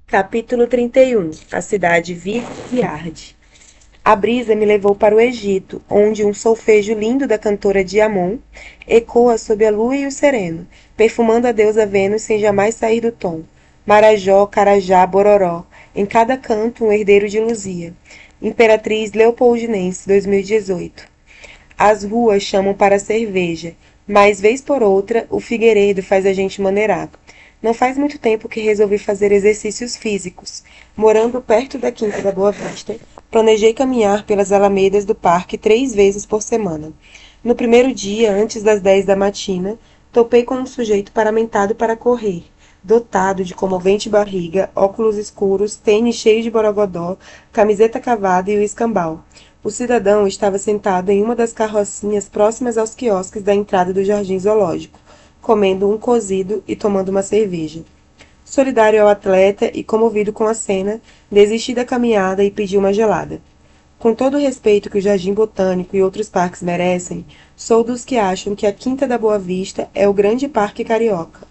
Capítulo 31. A cidade vive e arde. A brisa me levou para o Egito, onde um solfejo lindo da cantora Diamond ecoa sob a lua e o sereno, perfumando a deusa Vênus sem jamais sair do tom. Marajó, Carajá, Bororó, em cada canto um herdeiro de Luzia. Imperatriz Leopoldinense, 2018. As ruas chamam para cerveja, mas vez por outra o Figueiredo faz a gente maneirar. Não faz muito tempo que resolvi fazer exercícios físicos. Morando perto da Quinta da Boa Vista, planejei caminhar pelas alamedas do parque 3 vezes por semana. No primeiro dia, antes das 10 da matina, topei com um sujeito paramentado para correr, dotado de comovente barriga, óculos escuros, tênis cheio de borogodó, camiseta cavada e o escambau. O cidadão estava sentado em uma das carrocinhas próximas aos quiosques da entrada do jardim zoológico, comendo um cozido e tomando uma cerveja. Solidário ao atleta e comovido com a cena, desisti da caminhada e pedi uma gelada. Com todo o respeito que o Jardim Botânico e outros parques merecem, sou dos que acham que a Quinta da Boa Vista é o grande parque carioca.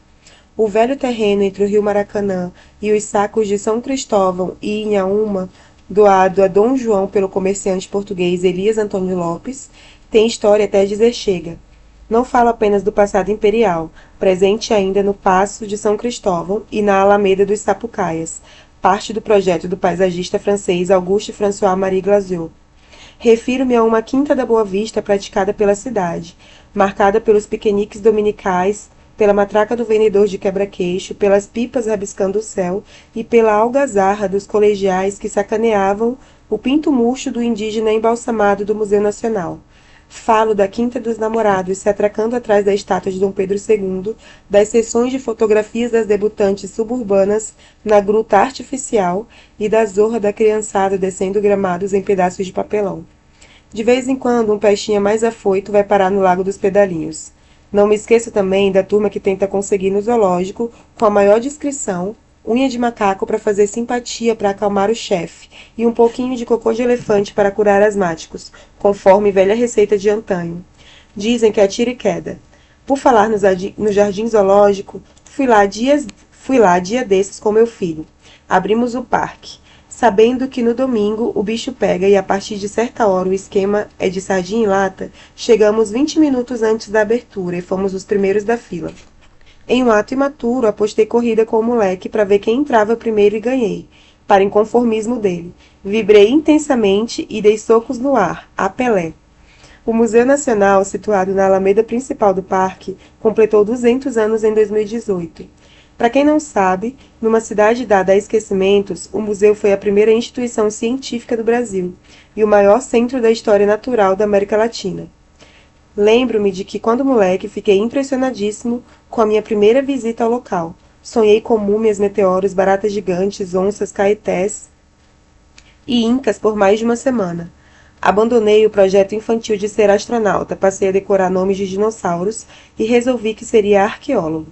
O velho terreno entre o rio Maracanã e os sacos de São Cristóvão e Inhaúma, doado a Dom João pelo comerciante português Elias Antônio Lopes, tem história até dizer chega. Não falo apenas do passado imperial, presente ainda no Paço de São Cristóvão e na Alameda dos Sapucaias, parte do projeto do paisagista francês Auguste François-Marie Glazeux. Refiro-me a uma Quinta da Boa Vista praticada pela cidade, marcada pelos piqueniques dominicais, pela matraca do vendedor de quebra-queixo, pelas pipas rabiscando o céu e pela algazarra dos colegiais que sacaneavam o pinto murcho do indígena embalsamado do Museu Nacional. Falo da Quinta dos Namorados se atracando atrás da estátua de Dom Pedro II, das sessões de fotografias das debutantes suburbanas na gruta artificial e da zorra da criançada descendo gramados em pedaços de papelão. De vez em quando, um pestinha mais afoito vai parar no Lago dos Pedalinhos. Não me esqueço também da turma que tenta conseguir no zoológico, com a maior discrição, unha de macaco para fazer simpatia para acalmar o chefe e um pouquinho de cocô de elefante para curar asmáticos, conforme velha receita de antanho. Dizem que é tiro e queda. Por falar no jardim zoológico, fui lá dia desses com meu filho. Abrimos o parque, sabendo que no domingo o bicho pega e a partir de certa hora o esquema é de sardinha em lata, chegamos 20 minutos antes da abertura e fomos os primeiros da fila. Em um ato imaturo, apostei corrida com o moleque para ver quem entrava primeiro e ganhei, para inconformismo dele. Vibrei intensamente e dei socos no ar, a Pelé. O Museu Nacional, situado na alameda principal do parque, completou 200 anos em 2018. Para quem não sabe, numa cidade dada a esquecimentos, o museu foi a primeira instituição científica do Brasil e o maior centro da história natural da América Latina. Lembro-me de que, quando moleque, fiquei impressionadíssimo com a minha primeira visita ao local. Sonhei com múmias, meteoros, baratas gigantes, onças, caetés e incas por mais de uma semana. Abandonei o projeto infantil de ser astronauta, passei a decorar nomes de dinossauros e resolvi que seria arqueólogo.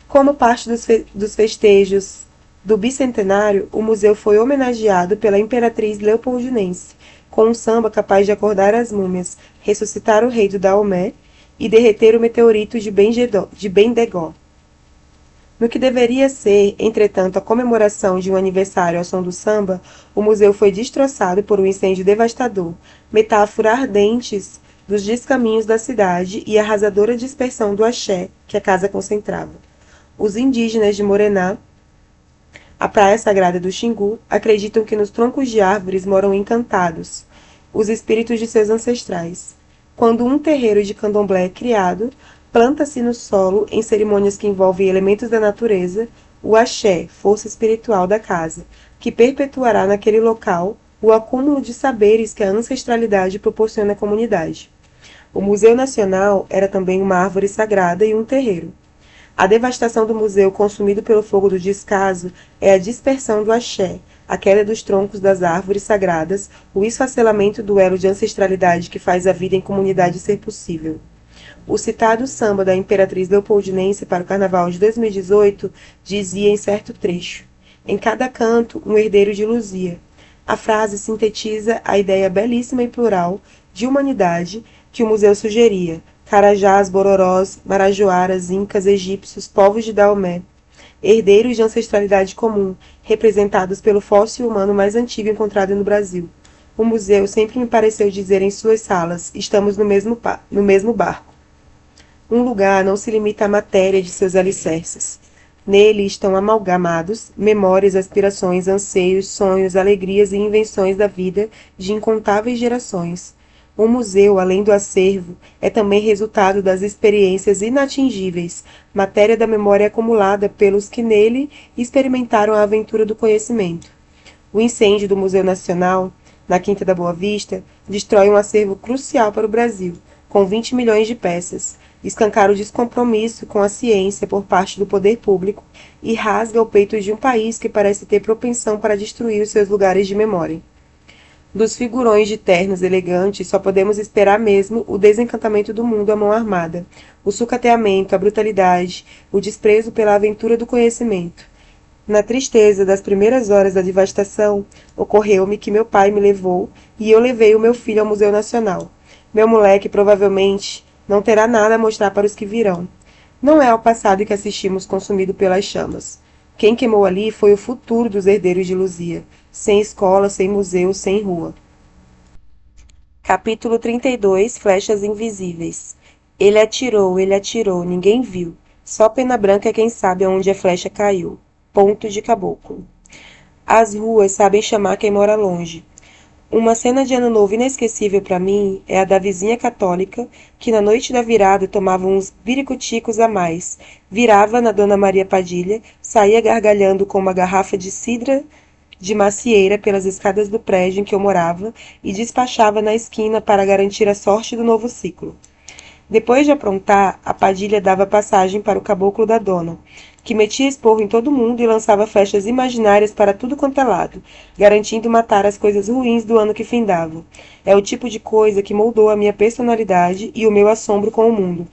Como parte dos festejos do bicentenário, o museu foi homenageado pela Imperatriz Leopoldinense, com um samba capaz de acordar as múmias, ressuscitar o rei do Daomé e derreter o meteorito de Bendegó. No que deveria ser, entretanto, a comemoração de um aniversário ao som do samba, o museu foi destroçado por um incêndio devastador, metáfora ardentes dos descaminhos da cidade e arrasadora dispersão do axé que a casa concentrava. Os indígenas de Morená, a praia sagrada do Xingu, acreditam que nos troncos de árvores moram encantados, os espíritos de seus ancestrais. Quando um terreiro de candomblé é criado, planta-se no solo, em cerimônias que envolvem elementos da natureza, o axé, força espiritual da casa, que perpetuará naquele local o acúmulo de saberes que a ancestralidade proporciona à comunidade. O Museu Nacional era também uma árvore sagrada e um terreiro. A devastação do museu consumido pelo fogo do descaso é a dispersão do axé, a queda dos troncos das árvores sagradas, o esfacelamento do elo de ancestralidade que faz a vida em comunidade ser possível. O citado samba da Imperatriz Leopoldinense para o Carnaval de 2018 dizia em certo trecho: em cada canto, um herdeiro de Luzia. A frase sintetiza a ideia belíssima e plural de humanidade que o museu sugeria: Carajás, Bororós, Marajoaras, Incas, egípcios, povos de Daomé. herdeiros de ancestralidade comum, representados pelo fóssil humano mais antigo encontrado no Brasil. O museu sempre me pareceu dizer em suas salas: estamos no mesmo barco. Um lugar não se limita à matéria de seus alicerces. Nele estão amalgamados memórias, aspirações, anseios, sonhos, alegrias e invenções da vida de incontáveis gerações. O museu, além do acervo, é também resultado das experiências inatingíveis, matéria da memória acumulada pelos que nele experimentaram a aventura do conhecimento. O incêndio do Museu Nacional, na Quinta da Boa Vista, destrói um acervo crucial para o Brasil, com 20 milhões de peças, escancara o descompromisso com a ciência por parte do poder público e rasga o peito de um país que parece ter propensão para destruir os seus lugares de memória. Dos figurões de ternos elegantes, só podemos esperar mesmo o desencantamento do mundo à mão armada, o sucateamento, a brutalidade, o desprezo pela aventura do conhecimento. Na tristeza das primeiras horas da devastação, ocorreu-me que meu pai me levou e eu levei o meu filho ao Museu Nacional. Meu moleque provavelmente não terá nada a mostrar para os que virão. Não é ao passado que assistimos consumido pelas chamas. Quem queimou ali foi o futuro dos herdeiros de Luzia, sem escola, sem museu, sem rua. Capítulo 32. Flechas invisíveis. Ele atirou, ninguém viu. Só Pena Branca é quem sabe aonde a flecha caiu. Ponto de Caboclo. As ruas sabem chamar quem mora longe. Uma cena de ano novo inesquecível para mim é a da vizinha católica que na noite da virada tomava uns biricuticos a mais, virava na Dona Maria Padilha, saía gargalhando com uma garrafa de cidra de macieira pelas escadas do prédio em que eu morava e despachava na esquina para garantir a sorte do novo ciclo. Depois de aprontar, a Padilha dava passagem para o caboclo da dona, que metia esporro em todo mundo e lançava flechas imaginárias para tudo quanto é lado, garantindo matar as coisas ruins do ano que findava. É o tipo de coisa que moldou a minha personalidade e o meu assombro com o mundo.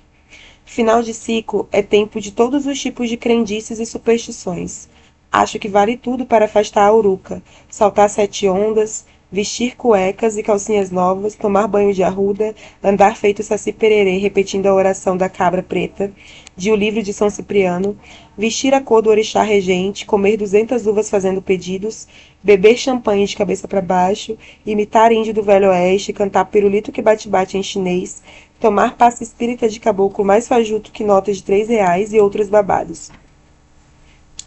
Final de ciclo é tempo de todos os tipos de crendices e superstições. Acho que vale tudo para afastar a uruca, saltar 7 ondas, vestir cuecas e calcinhas novas, tomar banho de arruda, andar feito saci pererê repetindo a oração da cabra preta, de O Livro de São Cipriano, vestir a cor do orixá regente, comer 200 uvas fazendo pedidos, beber champanhe de cabeça para baixo, imitar índio do Velho Oeste, cantar pirulito que bate-bate em chinês, tomar passa espírita de caboclo mais fajuto que notas de R$ 3 e outros babados.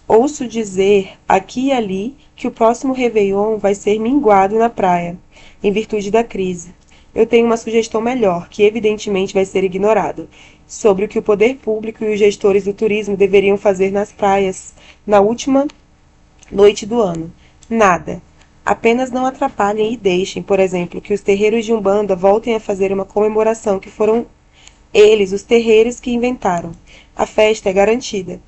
Ouço dizer, aqui e ali, que o próximo Réveillon vai ser minguado na praia, em virtude da crise. Eu tenho uma sugestão melhor, que evidentemente vai ser ignorada, sobre o que o poder público e os gestores do turismo deveriam fazer nas praias na última noite do ano. Nada. Apenas não atrapalhem e deixem, por exemplo, que os terreiros de Umbanda voltem a fazer uma comemoração que foram eles, os terreiros, que inventaram. A festa é garantida.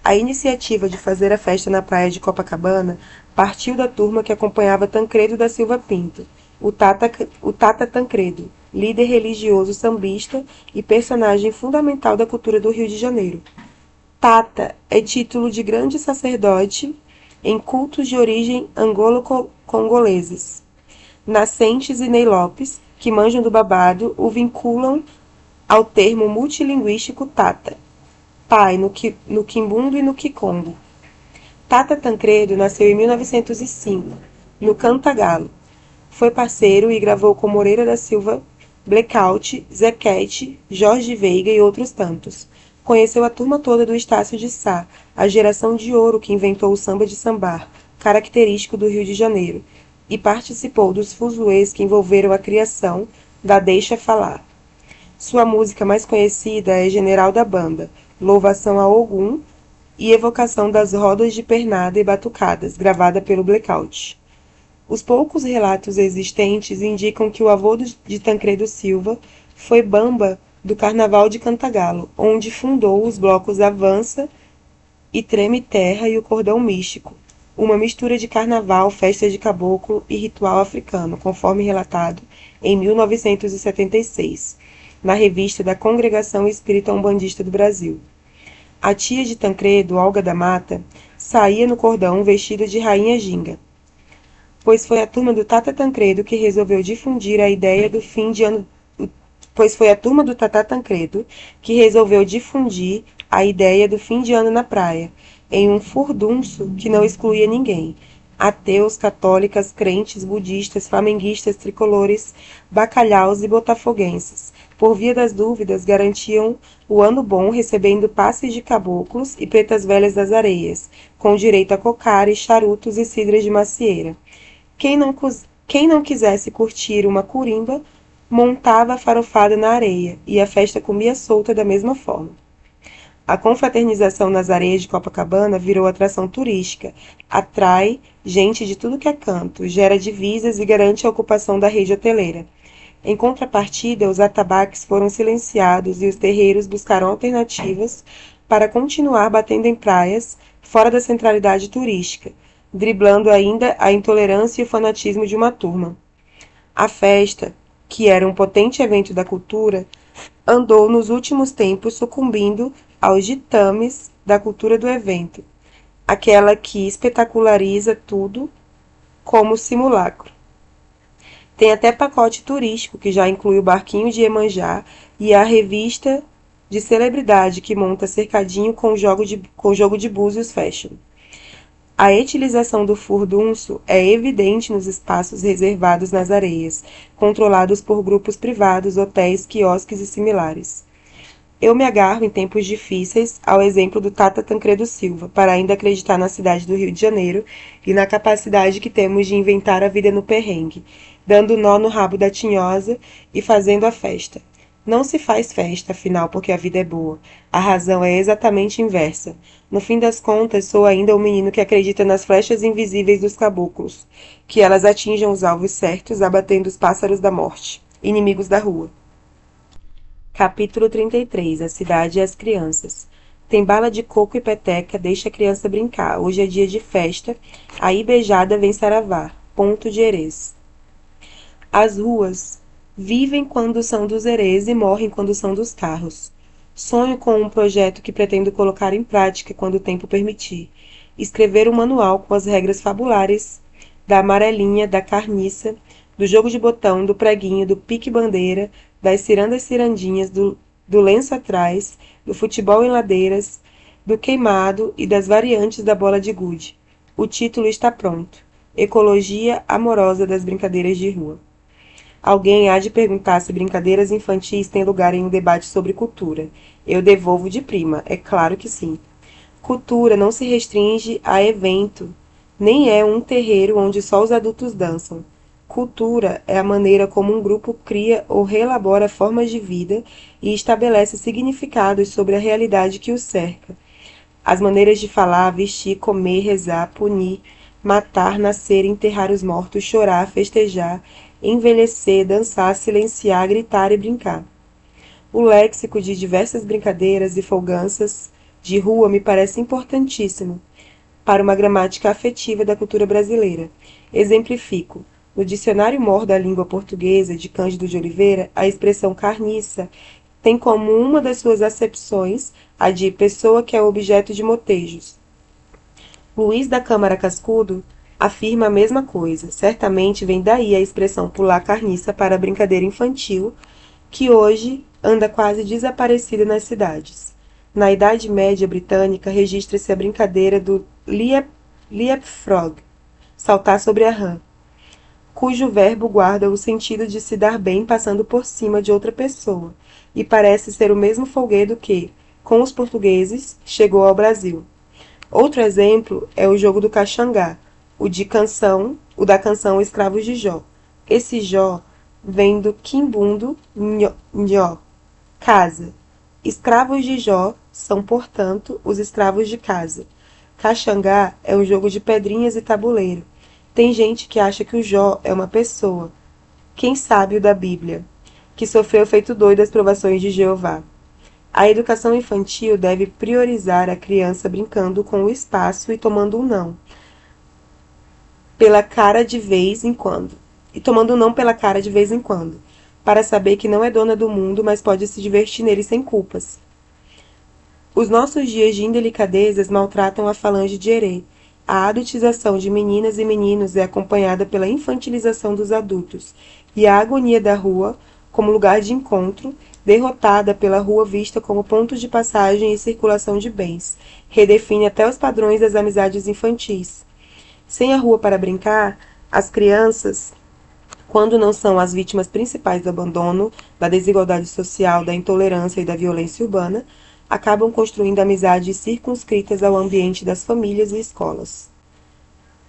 A iniciativa de fazer a festa na praia de Copacabana partiu da turma que acompanhava Tancredo da Silva Pinto, o Tata Tancredo, líder religioso sambista e personagem fundamental da cultura do Rio de Janeiro. Tata é título de grande sacerdote em cultos de origem angolo-congoleses. Nascentes e Ney Lopes, que manjam do babado, o vinculam ao termo multilinguístico Tata, pai no Quimbundo e no Kikongo. Tata Tancredo nasceu em 1905, no Cantagalo. Foi parceiro e gravou com Moreira da Silva, Blackout, Zequete, Jorge Veiga e outros tantos. Conheceu a turma toda do Estácio de Sá, a geração de ouro que inventou o samba de sambar, característico do Rio de Janeiro, e participou dos fuzuês que envolveram a criação da Deixa Falar. Sua música mais conhecida é General da Banda, Louvação a Ogum e Evocação das Rodas de Pernada e Batucadas, gravada pelo Blackout. Os poucos relatos existentes indicam que o avô de Tancredo Silva foi bamba do Carnaval de Cantagalo, onde fundou os blocos Avança e Treme Terra e o Cordão Místico, uma mistura de carnaval, festa de caboclo e ritual africano, conforme relatado em 1976, na revista da Congregação Espírita Umbandista do Brasil. A tia de Tancredo, Olga da Mata, saía no cordão vestida de rainha ginga, pois foi a turma do Tata Tancredo que resolveu difundir a ideia do fim de ano na praia, em um furdunço que não excluía ninguém. Ateus, católicas, crentes, budistas, flamenguistas, tricolores, bacalhaus e botafoguenses. Por via das dúvidas, garantiam o ano bom recebendo passes de caboclos e pretas velhas das areias, com direito a cocares, charutos e cidras de macieira. Quem não quisesse curtir uma curimba, montava a farofada na areia, e a festa comia solta da mesma forma. A confraternização nas areias de Copacabana virou atração turística, atrai gente de tudo que é canto, gera divisas e garante a ocupação da rede hoteleira. Em contrapartida, os atabaques foram silenciados e os terreiros buscaram alternativas para continuar batendo em praias fora da centralidade turística, driblando ainda a intolerância e o fanatismo de uma turma. A festa, que era um potente evento da cultura, andou nos últimos tempos sucumbindo aos ditames da cultura do evento, aquela que espetaculariza tudo como simulacro. Tem até pacote turístico que já inclui o barquinho de Iemanjá e a revista de celebridade que monta cercadinho com jogo de búzios fashion. A etilização do furdunço é evidente nos espaços reservados nas areias, controlados por grupos privados, hotéis, quiosques e similares. Eu me agarro, em tempos difíceis, ao exemplo do Tata Tancredo Silva, para ainda acreditar na cidade do Rio de Janeiro e na capacidade que temos de inventar a vida no perrengue, dando nó no rabo da tinhosa e fazendo a festa. Não se faz festa, afinal, porque a vida é boa. A razão é exatamente inversa. No fim das contas, sou ainda o menino que acredita nas flechas invisíveis dos caboclos, que elas atinjam os alvos certos, abatendo os pássaros da morte, inimigos da rua. Capítulo 33. A cidade e as crianças. Tem bala de coco e peteca, deixa a criança brincar. Hoje é dia de festa, aí beijada vem saravá. Ponto de Erês. As ruas vivem quando são dos herês e morrem quando são dos carros. Sonho com um projeto que pretendo colocar em prática quando o tempo permitir. Escrever um manual com as regras fabulares da amarelinha, da carniça, do jogo de botão, do preguinho, do pique-bandeira, das cirandas cirandinhas, do lenço atrás, do futebol em ladeiras, do queimado e das variantes da bola de gude. O título está pronto. Ecologia amorosa das brincadeiras de rua. Alguém há de perguntar se brincadeiras infantis têm lugar em um debate sobre cultura. Eu devolvo de prima, é claro que sim. Cultura não se restringe a evento, nem é um terreiro onde só os adultos dançam. Cultura é a maneira como um grupo cria ou reelabora formas de vida e estabelece significados sobre a realidade que o cerca. As maneiras de falar, vestir, comer, rezar, punir, matar, nascer, enterrar os mortos, chorar, festejar, envelhecer, dançar, silenciar, gritar e brincar. O léxico de diversas brincadeiras e folganças de rua me parece importantíssimo para uma gramática afetiva da cultura brasileira. Exemplifico. No Dicionário Mor da Língua Portuguesa, de Cândido de Oliveira, a expressão carniça tem como uma das suas acepções a de pessoa que é objeto de motejos. Luís da Câmara Cascudo afirma a mesma coisa. Certamente vem daí a expressão pular carniça para a brincadeira infantil, que hoje anda quase desaparecida nas cidades. Na Idade Média britânica, registra-se a brincadeira do leapfrog, saltar sobre a rã, cujo verbo guarda o sentido de se dar bem passando por cima de outra pessoa, e parece ser o mesmo folguedo que, com os portugueses, chegou ao Brasil. Outro exemplo é o jogo do caxangá, o da canção Escravos de Jó. Esse Jó vem do quimbundo nhó, casa. Escravos de Jó são, portanto, os escravos de casa. Caxangá é um jogo de pedrinhas e tabuleiro. Tem gente que acha que o Jó é uma pessoa, quem sabe o da Bíblia, que sofreu feito doido as provações de Jeová. A educação infantil deve priorizar a criança brincando com o espaço e tomando um não pela cara de vez em quando. Para saber que não é dona do mundo, mas pode se divertir nele sem culpas. Os nossos dias de indelicadezas maltratam a falange de Herê. A adultização de meninas e meninos é acompanhada pela infantilização dos adultos, e a agonia da rua, como lugar de encontro, derrotada pela rua vista como ponto de passagem e circulação de bens, redefine até os padrões das amizades infantis. Sem a rua para brincar, as crianças, quando não são as vítimas principais do abandono, da desigualdade social, da intolerância e da violência urbana, acabam construindo amizades circunscritas ao ambiente das famílias e escolas.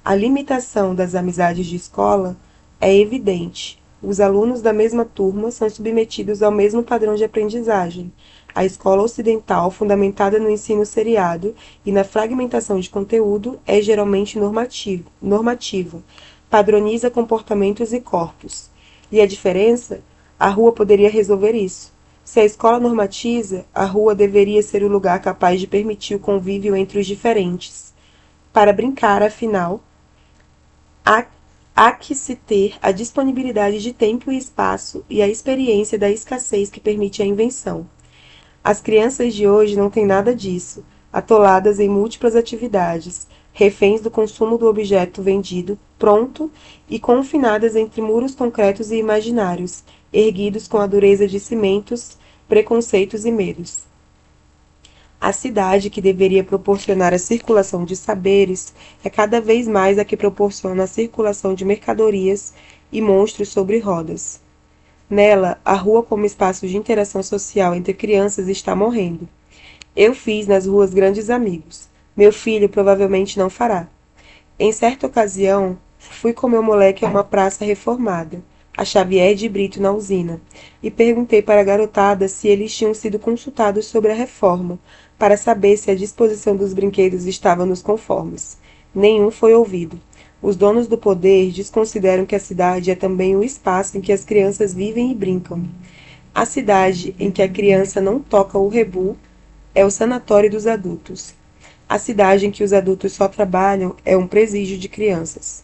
A limitação das amizades de escola é evidente. Os alunos da mesma turma são submetidos ao mesmo padrão de aprendizagem. A escola ocidental, fundamentada no ensino seriado e na fragmentação de conteúdo, é geralmente normativa, padroniza comportamentos e corpos. E a diferença? A rua poderia resolver isso. Se a escola normatiza, a rua deveria ser o lugar capaz de permitir o convívio entre os diferentes. Para brincar, afinal, há que se ter a disponibilidade de tempo e espaço e a experiência da escassez que permite a invenção. As crianças de hoje não têm nada disso, atoladas em múltiplas atividades, reféns do consumo do objeto vendido, pronto, e confinadas entre muros concretos e imaginários, erguidos com a dureza de cimentos, preconceitos e medos. A cidade, que deveria proporcionar a circulação de saberes, é cada vez mais a que proporciona a circulação de mercadorias e monstros sobre rodas. Nela, a rua como espaço de interação social entre crianças está morrendo. Eu fiz nas ruas grandes amigos. Meu filho provavelmente não fará. Em certa ocasião, fui com meu moleque a uma praça reformada, a Xavier de Brito na usina, e perguntei para a garotada se eles tinham sido consultados sobre a reforma, para saber se a disposição dos brinquedos estava nos conformes. Nenhum foi ouvido. Os donos do poder desconsideram que a cidade é também o espaço em que as crianças vivem e brincam. A cidade em que a criança não toca o rebu é o sanatório dos adultos. A cidade em que os adultos só trabalham é um presídio de crianças.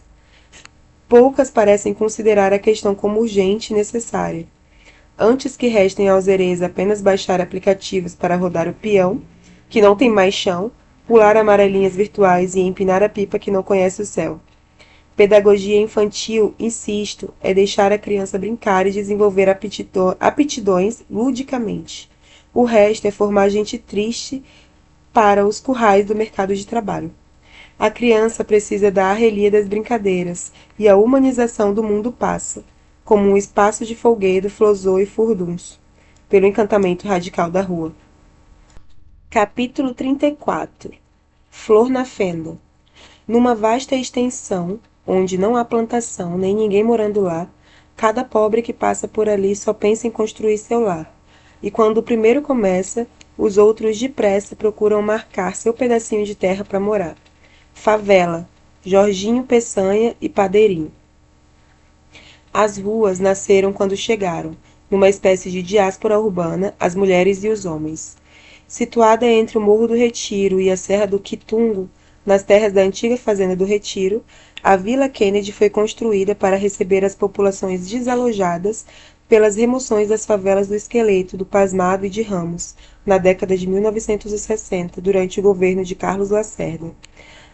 Poucas parecem considerar a questão como urgente e necessária. Antes que restem aos herês apenas baixar aplicativos para rodar o peão, que não tem mais chão, pular amarelinhas virtuais e empinar a pipa que não conhece o céu. Pedagogia infantil, insisto, é deixar a criança brincar e desenvolver aptidões ludicamente. O resto é formar gente triste para os currais do mercado de trabalho. A criança precisa da arrelia das brincadeiras, e a humanização do mundo passa, como um espaço de folguedo, flosô e furdunço, pelo encantamento radical da rua. Capítulo 34. Flor na fenda. Numa vasta extensão, onde não há plantação, nem ninguém morando lá, cada pobre que passa por ali só pensa em construir seu lar. E quando o primeiro começa, os outros depressa procuram marcar seu pedacinho de terra para morar. Favela, Jorginho Peçanha e Padeirinho. As ruas nasceram quando chegaram, numa espécie de diáspora urbana, as mulheres e os homens. Situada entre o Morro do Retiro e a Serra do Quitungo, nas terras da antiga Fazenda do Retiro, a Vila Kennedy foi construída para receber as populações desalojadas pelas remoções das favelas do Esqueleto, do Pasmado e de Ramos, na década de 1960, durante o governo de Carlos Lacerda.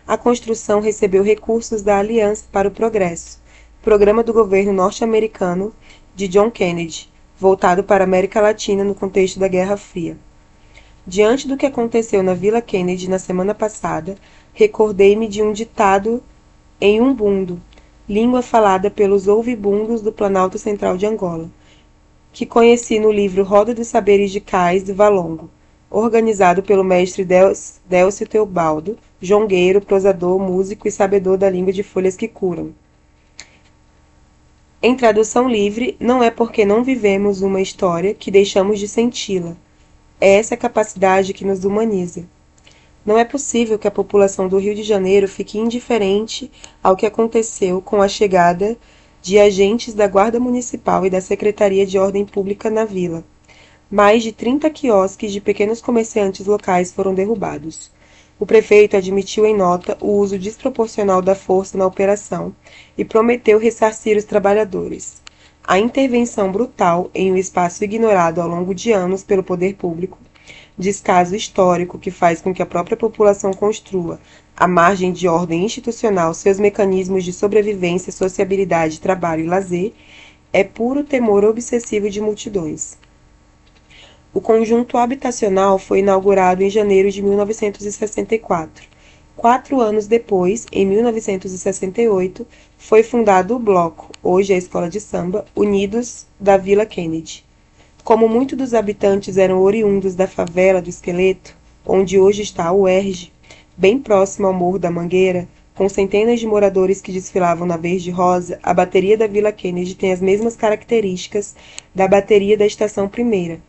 A construção recebeu recursos da Aliança para o Progresso, programa do governo norte-americano de John Kennedy, voltado para a América Latina no contexto da Guerra Fria. Diante do que aconteceu na Vila Kennedy na semana passada, recordei-me de um ditado em Umbundo, língua falada pelos ouvibundos do Planalto Central de Angola, que conheci no livro Roda dos Saberes de Cais de Valongo, organizado pelo mestre Délcio Teobaldo, jongueiro, prosador, músico e sabedor da língua de folhas que curam. Em tradução livre, não é porque não vivemos uma história que deixamos de senti-la. É essa capacidade que nos humaniza. Não é possível que a população do Rio de Janeiro fique indiferente ao que aconteceu com a chegada de agentes da Guarda Municipal e da Secretaria de Ordem Pública na vila. Mais de 30 quiosques de pequenos comerciantes locais foram derrubados. O prefeito admitiu em nota o uso desproporcional da força na operação e prometeu ressarcir os trabalhadores. A intervenção brutal em um espaço ignorado ao longo de anos pelo poder público, descaso histórico que faz com que a própria população construa, à margem de ordem institucional, seus mecanismos de sobrevivência, sociabilidade, trabalho e lazer, é puro temor obsessivo de multidões. O conjunto habitacional foi inaugurado em janeiro de 1964. 4 anos depois, em 1968, foi fundado o bloco, hoje a escola de samba, Unidos da Vila Kennedy. Como muitos dos habitantes eram oriundos da favela do Esqueleto, onde hoje está a UERJ, bem próximo ao Morro da Mangueira, com centenas de moradores que desfilavam na Verde Rosa, a bateria da Vila Kennedy tem as mesmas características da bateria da Estação Primeira,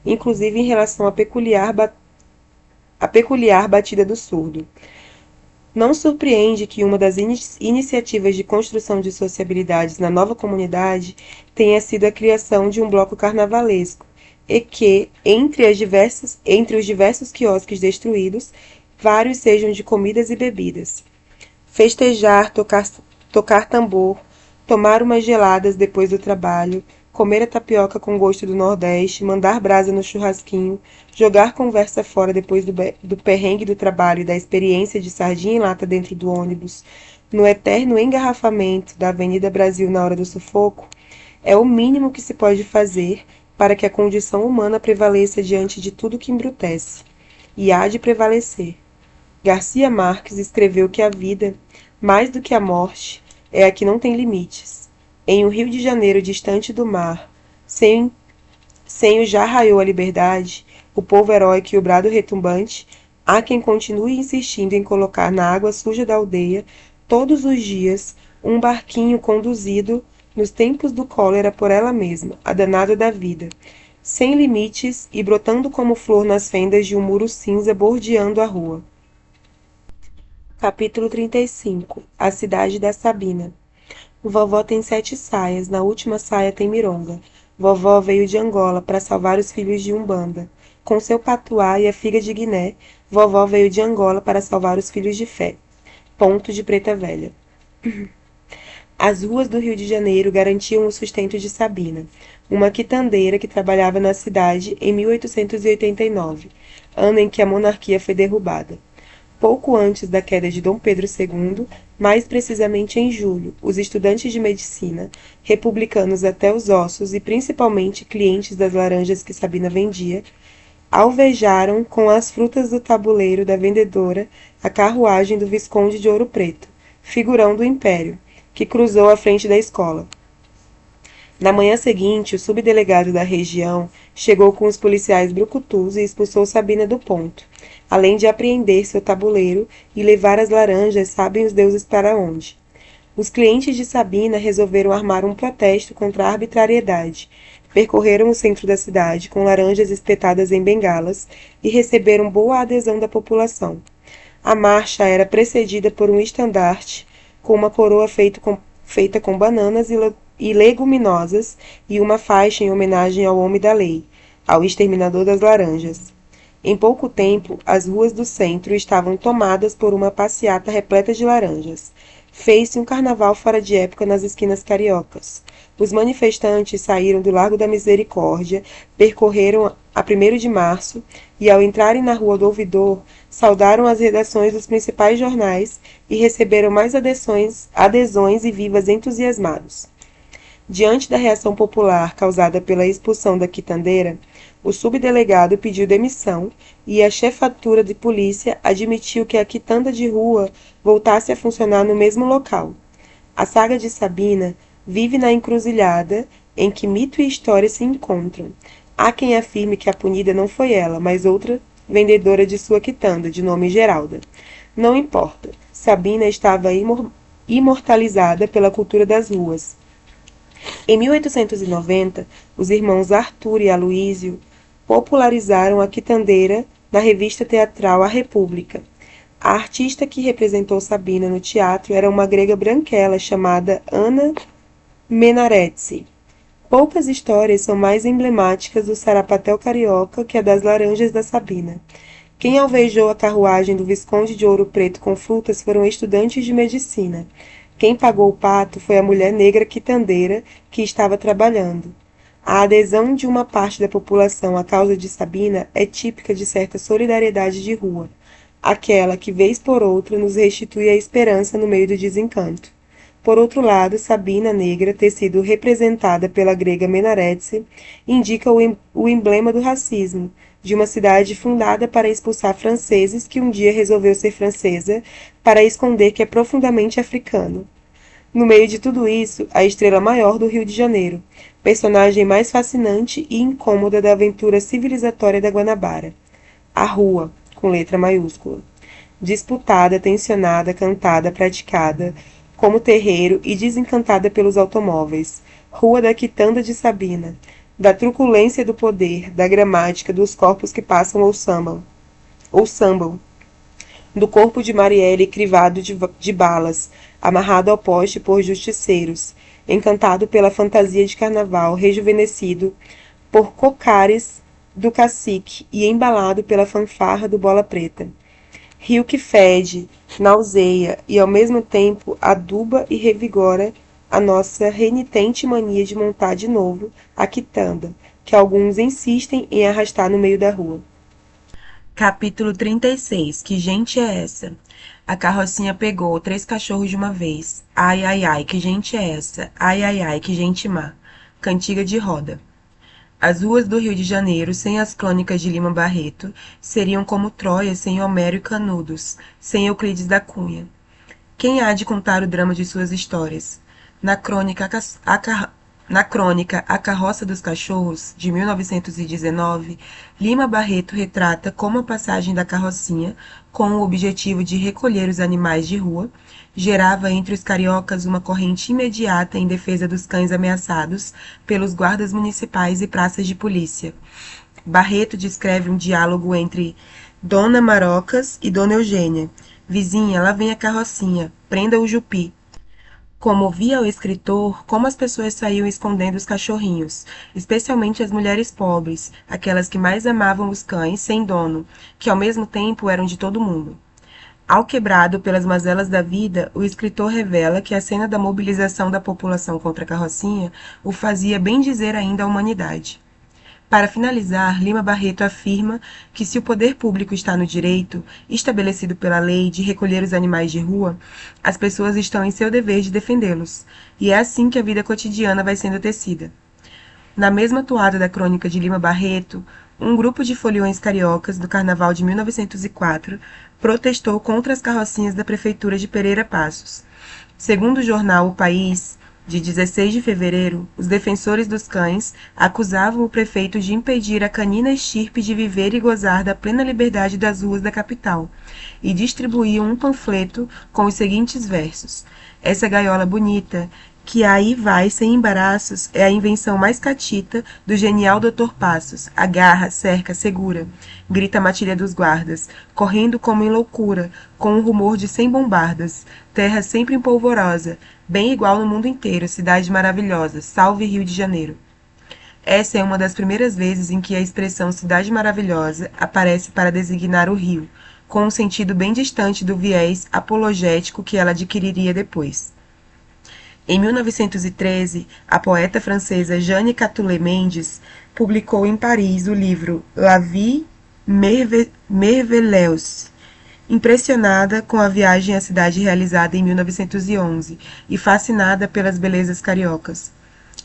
inclusive em relação à peculiar batida do surdo. Não surpreende que uma das iniciativas de construção de sociabilidades na nova comunidade tenha sido a criação de um bloco carnavalesco, e que, entre os diversos quiosques destruídos, vários sejam de comidas e bebidas. Festejar, tocar tambor, tomar umas geladas depois do trabalho, comer a tapioca com gosto do Nordeste, mandar brasa no churrasquinho, jogar conversa fora depois do perrengue do trabalho e da experiência de sardinha em lata dentro do ônibus, no eterno engarrafamento da Avenida Brasil na hora do sufoco, é o mínimo que se pode fazer para que a condição humana prevaleça diante de tudo que embrutece. E há de prevalecer. Garcia Marques escreveu que a vida, mais do que a morte, é a que não tem limites. Em um Rio de Janeiro distante do mar, sem o já raiou a liberdade, o povo heróico e o brado retumbante, há quem continue insistindo em colocar na água suja da aldeia, todos os dias, um barquinho conduzido nos tempos do cólera por ela mesma, a danada da vida, sem limites e brotando como flor nas fendas de um muro cinza bordeando a rua. Capítulo 35. A cidade da Sabina. Vovó tem 7 saias, na última saia tem mironga. Vovó veio de Angola para salvar os filhos de Umbanda. Com seu patuá e a figa de Guiné, vovó veio de Angola para salvar os filhos de fé. Ponto de Preta Velha. As ruas do Rio de Janeiro garantiam o sustento de Sabina, uma quitandeira que trabalhava na cidade em 1889, ano em que a monarquia foi derrubada. Pouco antes da queda de Dom Pedro II, mais precisamente em julho, os estudantes de medicina, republicanos até os ossos e principalmente clientes das laranjas que Sabina vendia, alvejaram com as frutas do tabuleiro da vendedora a carruagem do Visconde de Ouro Preto, figurão do Império, que cruzou a frente da escola. Na manhã seguinte, o subdelegado da região chegou com os policiais brucutus e expulsou Sabina do ponto, além de apreender seu tabuleiro e levar as laranjas sabem os deuses para onde. Os clientes de Sabina resolveram armar um protesto contra a arbitrariedade. Percorreram o centro da cidade com laranjas espetadas em bengalas e receberam boa adesão da população. A marcha era precedida por um estandarte com uma coroa feita com bananas e leguminosas e uma faixa em homenagem ao homem da lei, ao exterminador das laranjas. Em pouco tempo, as ruas do centro estavam tomadas por uma passeata repleta de laranjas. Fez-se um carnaval fora de época nas esquinas cariocas. Os manifestantes saíram do Largo da Misericórdia, percorreram a 1º de março e, ao entrarem na Rua do Ouvidor, saudaram as redações dos principais jornais e receberam mais adesões e vivas entusiasmados. Diante da reação popular causada pela expulsão da quitandeira, o subdelegado pediu demissão e a chefatura de polícia admitiu que a quitanda de rua voltasse a funcionar no mesmo local. A saga de Sabina vive na encruzilhada em que mito e história se encontram. Há quem afirme que a punida não foi ela, mas outra vendedora de sua quitanda, de nome Geralda. Não importa, Sabina estava imortalizada pela cultura das ruas. Em 1890, os irmãos Arthur e Aloísio popularizaram a quitandeira na revista teatral A República. A artista que representou Sabina no teatro era uma grega branquela chamada Ana Menaretsi. Poucas histórias são mais emblemáticas do sarapatel carioca que a das laranjas da Sabina. Quem alvejou a carruagem do Visconde de Ouro Preto com frutas foram estudantes de medicina. Quem pagou o pato foi a mulher negra quitandeira que estava trabalhando. A adesão de uma parte da população à causa de Sabina é típica de certa solidariedade de rua, aquela que, vez por outra, nos restitui a esperança no meio do desencanto. Por outro lado, Sabina negra, ter sido representada pela grega Menaretse, indica o emblema do racismo, de uma cidade fundada para expulsar franceses que um dia resolveu ser francesa para esconder que é profundamente africano. No meio de tudo isso, a estrela maior do Rio de Janeiro, personagem mais fascinante e incômoda da aventura civilizatória da Guanabara. A rua, com letra maiúscula. Disputada, tensionada, cantada, praticada, como terreiro e desencantada pelos automóveis. Rua da Quitanda de Sabina, da truculência do poder, da gramática, dos corpos que passam ou sambam, do corpo de Marielle crivado de balas, amarrado ao poste por justiceiros, encantado pela fantasia de carnaval, rejuvenescido por cocares do cacique e embalado pela fanfarra do bola preta. Rio que fede, nauseia e ao mesmo tempo aduba e revigora a nossa renitente mania de montar de novo a quitanda, que alguns insistem em arrastar no meio da rua. Capítulo 36. Que gente é essa? A carrocinha pegou 3 cachorros de uma vez. Ai, ai, ai, que gente é essa? Ai, ai, ai, que gente má. Cantiga de roda. As ruas do Rio de Janeiro, sem as crônicas de Lima Barreto, seriam como Troia sem Homero e Canudos, sem Euclides da Cunha. Quem há de contar o drama de suas histórias? Na crônica A Carroça dos Cachorros, de 1919, Lima Barreto retrata como a passagem da carrocinha, com o objetivo de recolher os animais de rua, gerava entre os cariocas uma corrente imediata em defesa dos cães ameaçados pelos guardas municipais e praças de polícia. Barreto descreve um diálogo entre Dona Marocas e Dona Eugênia. Vizinha, lá vem a carrocinha, prenda o Jupi. Comovia o escritor como as pessoas saíam escondendo os cachorrinhos, especialmente as mulheres pobres, aquelas que mais amavam os cães sem dono, que ao mesmo tempo eram de todo mundo. Quebrado pelas mazelas da vida, o escritor revela que a cena da mobilização da população contra a carrocinha o fazia bem dizer ainda à humanidade. Para finalizar, Lima Barreto afirma que se o poder público está no direito, estabelecido pela lei, de recolher os animais de rua, as pessoas estão em seu dever de defendê-los, e é assim que a vida cotidiana vai sendo tecida. Na mesma toada da crônica de Lima Barreto, um grupo de foliões cariocas do Carnaval de 1904 protestou contra as carrocinhas da prefeitura de Pereira Passos. Segundo o jornal O País, de 16 de fevereiro, os defensores dos cães acusavam o prefeito de impedir a canina estirpe de viver e gozar da plena liberdade das ruas da capital, e distribuíam um panfleto com os seguintes versos: Essa gaiola bonita, que aí vai sem embaraços, é a invenção mais catita do genial Dr. Passos. Agarra, cerca, segura, grita a matilha dos guardas, correndo como em loucura, com um rumor de 100 bombardas. Terra sempre empolvorosa, bem igual no mundo inteiro, cidade maravilhosa, salve Rio de Janeiro. Essa é uma das primeiras vezes em que a expressão cidade maravilhosa aparece para designar o Rio, com um sentido bem distante do viés apologético que ela adquiriria depois. Em 1913, a poeta francesa Jeanne Catulle-Mendes publicou em Paris o livro La Vie Merveilleuse, impressionada com a viagem à cidade realizada em 1911 e fascinada pelas belezas cariocas.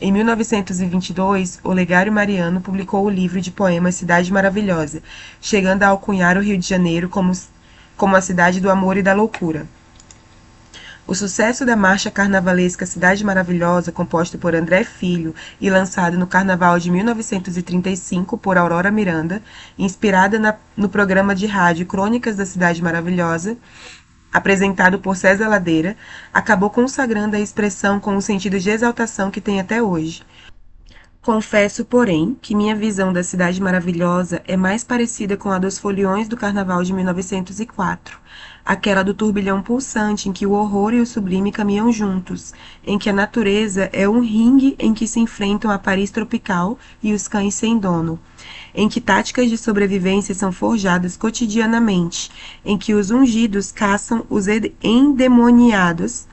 Em 1922, Olegário Mariano publicou o livro de poemas Cidade Maravilhosa, chegando a alcunhar o Rio de Janeiro como a cidade do amor e da loucura. O sucesso da marcha carnavalesca Cidade Maravilhosa, composta por André Filho e lançado no Carnaval de 1935 por Aurora Miranda, inspirada no programa de rádio Crônicas da Cidade Maravilhosa, apresentado por César Ladeira, acabou consagrando a expressão com o sentido de exaltação que tem até hoje. Confesso, porém, que minha visão da Cidade Maravilhosa é mais parecida com a dos foliões do Carnaval de 1904, aquela do turbilhão pulsante em que o horror e o sublime caminham juntos, em que a natureza é um ringue em que se enfrentam a Paris tropical e os cães sem dono, em que táticas de sobrevivência são forjadas cotidianamente, em que os ungidos caçam os endemoniados,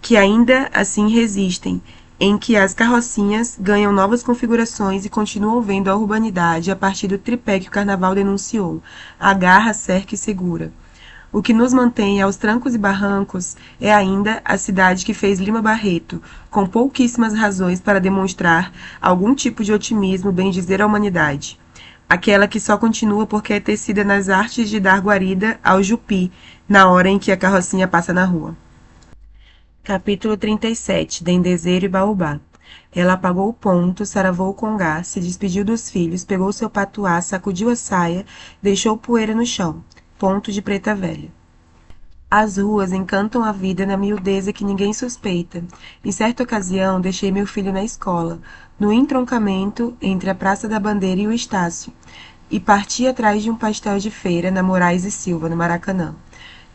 que ainda assim resistem, em que as carrocinhas ganham novas configurações e continuam vendo a urbanidade a partir do tripé que o carnaval denunciou: agarra, cerca e segura. O que nos mantém aos trancos e barrancos é ainda a cidade que fez Lima Barreto, com pouquíssimas razões para demonstrar algum tipo de otimismo, bem dizer à humanidade. Aquela que só continua porque é tecida nas artes de dar guarida ao jupi, na hora em que a carrocinha passa na rua. Capítulo 37. Dendezeiro e Baobá. Ela apagou o ponto, saravou o congá, se despediu dos filhos, pegou seu patuá, sacudiu a saia, deixou poeira no chão. Ponto de preta velha. As ruas encantam a vida na miudeza que ninguém suspeita. Em certa ocasião, deixei meu filho na escola, no entroncamento entre a Praça da Bandeira e o Estácio, e parti atrás de um pastel de feira na Moraes e Silva, no Maracanã.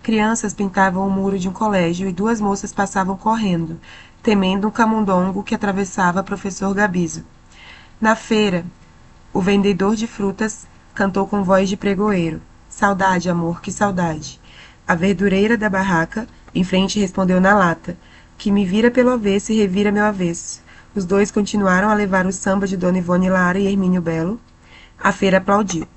Crianças pintavam o muro de um colégio e duas moças passavam correndo, temendo um camundongo que atravessava professor Gabizo. Na feira, o vendedor de frutas cantou com voz de pregoeiro. Saudade, amor, que saudade. A verdureira da barraca, em frente, respondeu na lata, que me vira pelo avesso e revira meu avesso. Os dois continuaram a levar o samba de Dona Ivone Lara e Hermínio Belo. A feira aplaudiu.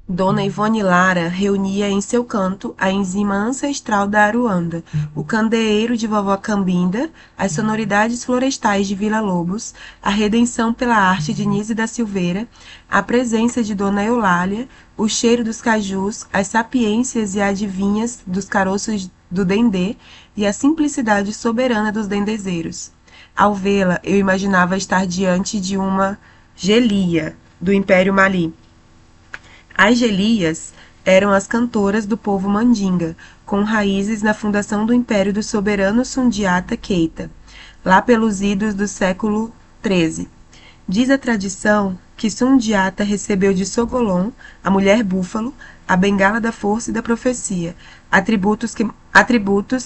Dona Ivone Lara reunia em seu canto a enzima ancestral da Aruanda, o candeeiro de vovó Cambinda, as sonoridades florestais de Vila Lobos, a redenção pela arte de Nise da Silveira, a presença de Dona Eulália, o cheiro dos cajus, as sapiências e adivinhas dos caroços do dendê e a simplicidade soberana dos dendezeiros. Ao vê-la, eu imaginava estar diante de uma gelia do Império Mali. As gelias eram as cantoras do povo mandinga, com raízes na fundação do império do soberano Sundiata Keita, lá pelos idos do século XIII. Diz a tradição que Sundiata recebeu de Sogolon, a mulher búfalo, a bengala da força e da profecia, atributos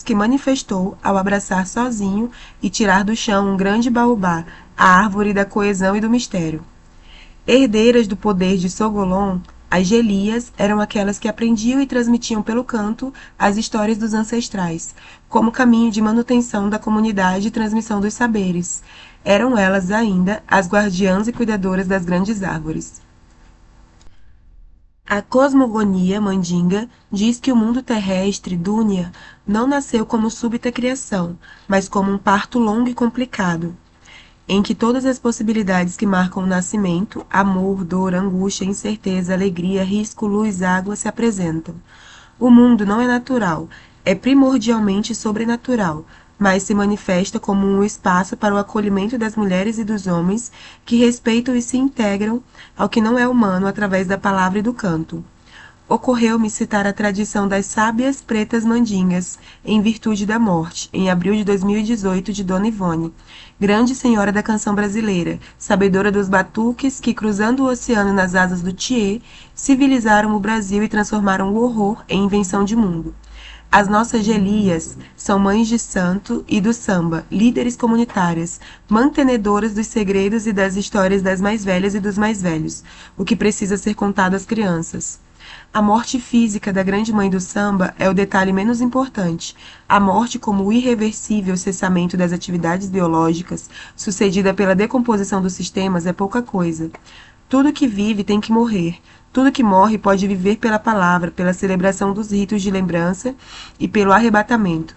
que manifestou ao abraçar sozinho e tirar do chão um grande baobá, a árvore da coesão e do mistério. Herdeiras do poder de Sogolon, as gelias eram aquelas que aprendiam e transmitiam pelo canto as histórias dos ancestrais, como caminho de manutenção da comunidade e transmissão dos saberes. Eram elas ainda as guardiãs e cuidadoras das grandes árvores. A cosmogonia mandinga diz que o mundo terrestre, Dúnia, não nasceu como súbita criação, mas como um parto longo e complicado, em que todas as possibilidades que marcam o nascimento, amor, dor, angústia, incerteza, alegria, risco, luz, água, se apresentam. O mundo não é natural, é primordialmente sobrenatural, mas se manifesta como um espaço para o acolhimento das mulheres e dos homens que respeitam e se integram ao que não é humano através da palavra e do canto. Ocorreu-me citar a tradição das sábias pretas mandingas, em virtude da morte, em abril de 2018, de Dona Ivone, grande senhora da canção brasileira, sabedora dos batuques que, cruzando o oceano nas asas do Thier, civilizaram o Brasil e transformaram o horror em invenção de mundo. As nossas gelias são mães de santo e do samba, líderes comunitárias, mantenedoras dos segredos e das histórias das mais velhas e dos mais velhos, o que precisa ser contado às crianças. A morte física da grande mãe do samba é o detalhe menos importante. A morte como o irreversível cessamento das atividades biológicas, sucedida pela decomposição dos sistemas, é pouca coisa. Tudo que vive tem que morrer. Tudo que morre pode viver pela palavra, pela celebração dos ritos de lembrança e pelo arrebatamento.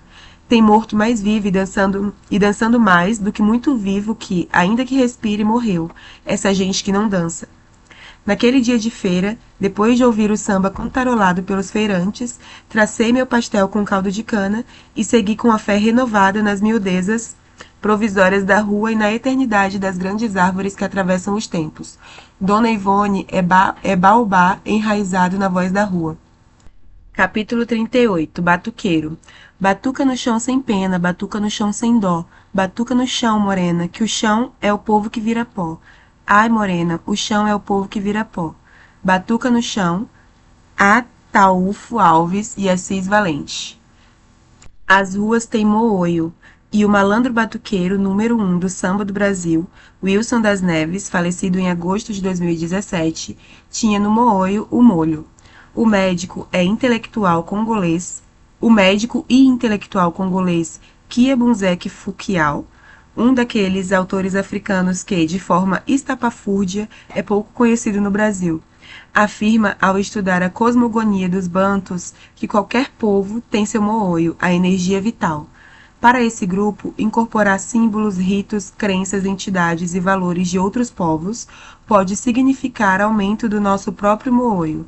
Tem morto mais vivo e dançando mais do que muito vivo que, ainda que respire, morreu. Essa gente que não dança. Naquele dia de feira, depois de ouvir o samba cantarolado pelos feirantes, tracei meu pastel com caldo de cana e segui com a fé renovada nas miudezas provisórias da rua e na eternidade das grandes árvores que atravessam os tempos. Dona Ivone é baobá enraizado na voz da rua. Capítulo 38. Batuqueiro. Batuca no chão sem pena, batuca no chão sem dó. Batuca no chão, morena, que o chão é o povo que vira pó. Ai, morena, o chão é o povo que vira pó. Batuca no chão, Ataúfo Alves e Assis Valente. As ruas têm mooio, e o malandro batuqueiro número 1 do samba do Brasil, Wilson das Neves, falecido em agosto de 2017, tinha no mooio o molho. O médico e intelectual congolês Kiebunzek Fukiao, um daqueles autores africanos que, de forma estapafúrdia, é pouco conhecido no Brasil, Afirma, ao estudar a cosmogonia dos bantus, que qualquer povo tem seu mooio, a energia vital. Para esse grupo, incorporar símbolos, ritos, crenças, entidades e valores de outros povos pode significar aumento do nosso próprio mooio,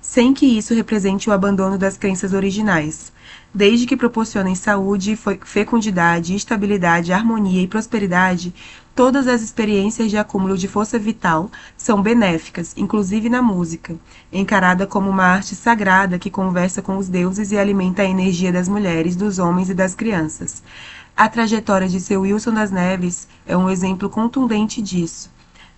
sem que isso represente o abandono das crenças originais, desde que proporcionem saúde, fecundidade, estabilidade, harmonia e prosperidade. Todas as experiências de acúmulo de força vital são benéficas, inclusive na música, encarada como uma arte sagrada que conversa com os deuses e alimenta a energia das mulheres, dos homens e das crianças. A trajetória de seu Wilson das Neves é um exemplo contundente disso.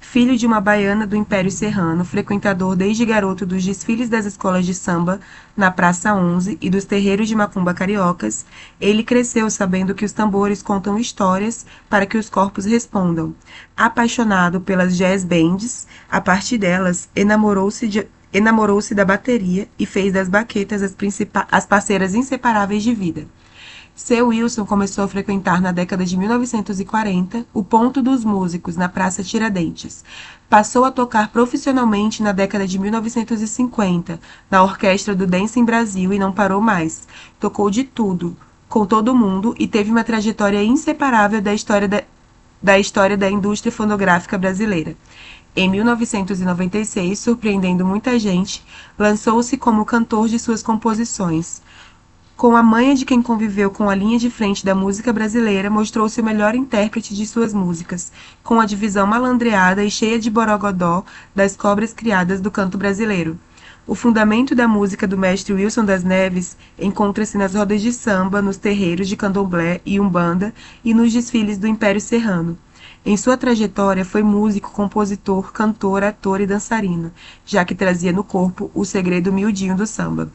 Filho de uma baiana do Império Serrano, frequentador desde garoto dos desfiles das escolas de samba na Praça 11 e dos terreiros de macumba cariocas, ele cresceu sabendo que os tambores contam histórias para que os corpos respondam. Apaixonado pelas jazz bands, a partir delas, enamorou-se da bateria e fez das baquetas as parceiras inseparáveis de vida. Seu Wilson começou a frequentar na década de 1940 o Ponto dos Músicos, na Praça Tiradentes. Passou a tocar profissionalmente na década de 1950, na orquestra do Dancing Brasil, e não parou mais. Tocou de tudo, com todo mundo, e teve uma trajetória inseparável da história da indústria fonográfica brasileira. Em 1996, surpreendendo muita gente, lançou-se como cantor de suas composições. Com a manha de quem conviveu com a linha de frente da música brasileira, mostrou-se o melhor intérprete de suas músicas, com a divisão malandreada e cheia de borogodó das cobras criadas do canto brasileiro. O fundamento da música do mestre Wilson das Neves encontra-se nas rodas de samba, nos terreiros de candomblé e umbanda e nos desfiles do Império Serrano. Em sua trajetória, foi músico, compositor, cantor, ator e dançarino, já que trazia no corpo o segredo miudinho do samba.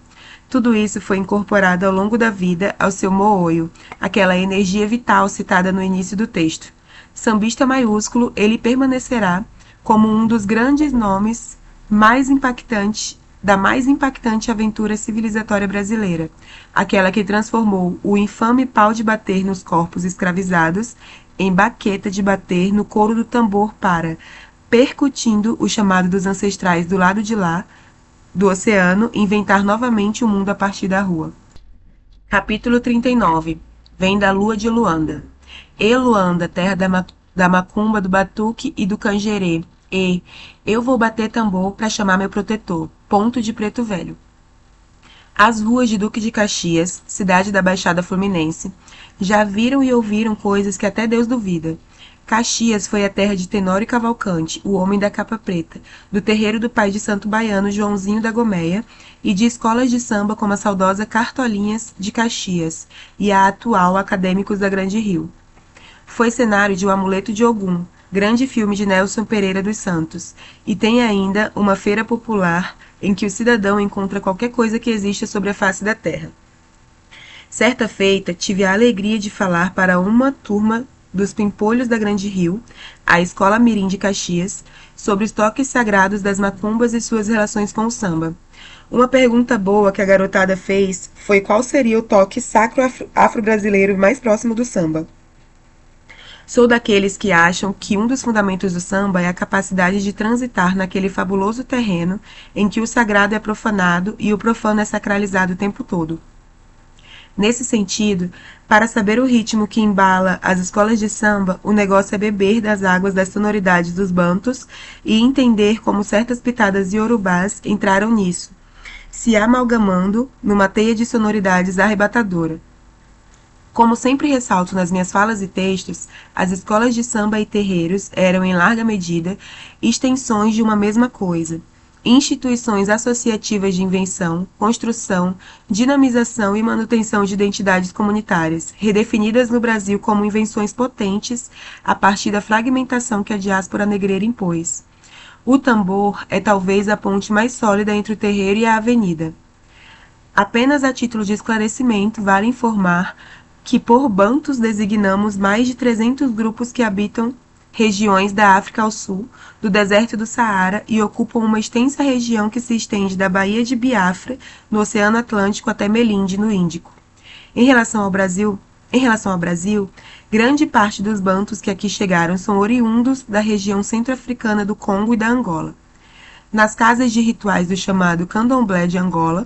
Tudo isso foi incorporado ao longo da vida ao seu mooio, aquela energia vital citada no início do texto. Sambista maiúsculo, ele permanecerá como um dos grandes nomes da mais impactante aventura civilizatória brasileira, aquela que transformou o infame pau de bater nos corpos escravizados em baqueta de bater no couro do tambor para, percutindo o chamado dos ancestrais do lado de lá, do oceano, inventar novamente o mundo a partir da rua. Capítulo 39. Vem da lua de Luanda. E Luanda, terra da macumba, do batuque e do canjerê. E eu vou bater tambor para chamar meu protetor. Ponto de Preto Velho. As ruas de Duque de Caxias, cidade da Baixada Fluminense, já viram e ouviram coisas que até Deus duvida. Caxias foi a terra de Tenório Cavalcante, o homem da capa preta, do terreiro do pai de santo baiano Joãozinho da Gomeia, e de escolas de samba como a saudosa Cartolinhas de Caxias e a atual Acadêmicos da Grande Rio. Foi cenário de O Amuleto de Ogum, grande filme de Nelson Pereira dos Santos, e tem ainda uma feira popular em que o cidadão encontra qualquer coisa que exista sobre a face da terra. Certa feita, tive a alegria de falar para uma turma dos Pimpolhos da Grande Rio, a Escola Mirim de Caxias, sobre os toques sagrados das macumbas e suas relações com o samba. Uma pergunta boa que a garotada fez foi qual seria o toque sacro afro-brasileiro mais próximo do samba. Sou daqueles que acham que um dos fundamentos do samba é a capacidade de transitar naquele fabuloso terreno em que o sagrado é profanado e o profano é sacralizado o tempo todo. Nesse sentido, para saber o ritmo que embala as escolas de samba, o negócio é beber das águas das sonoridades dos bantus e entender como certas pitadas iorubás entraram nisso, se amalgamando numa teia de sonoridades arrebatadora. Como sempre ressalto nas minhas falas e textos, as escolas de samba e terreiros eram, em larga medida, extensões de uma mesma coisa. Instituições associativas de invenção, construção, dinamização e manutenção de identidades comunitárias, redefinidas no Brasil como invenções potentes a partir da fragmentação que a diáspora negreira impôs. O tambor é talvez a ponte mais sólida entre o terreiro e a avenida. Apenas a título de esclarecimento, vale informar que por bantus designamos mais de 300 grupos que habitam regiões da África ao sul, do deserto do Saara e ocupam uma extensa região que se estende da Baía de Biafra, no Oceano Atlântico, até Melinde, no Índico. Em relação ao Brasil, grande parte dos bantus que aqui chegaram são oriundos da região centro-africana do Congo e da Angola. Nas casas de rituais do chamado candomblé de Angola,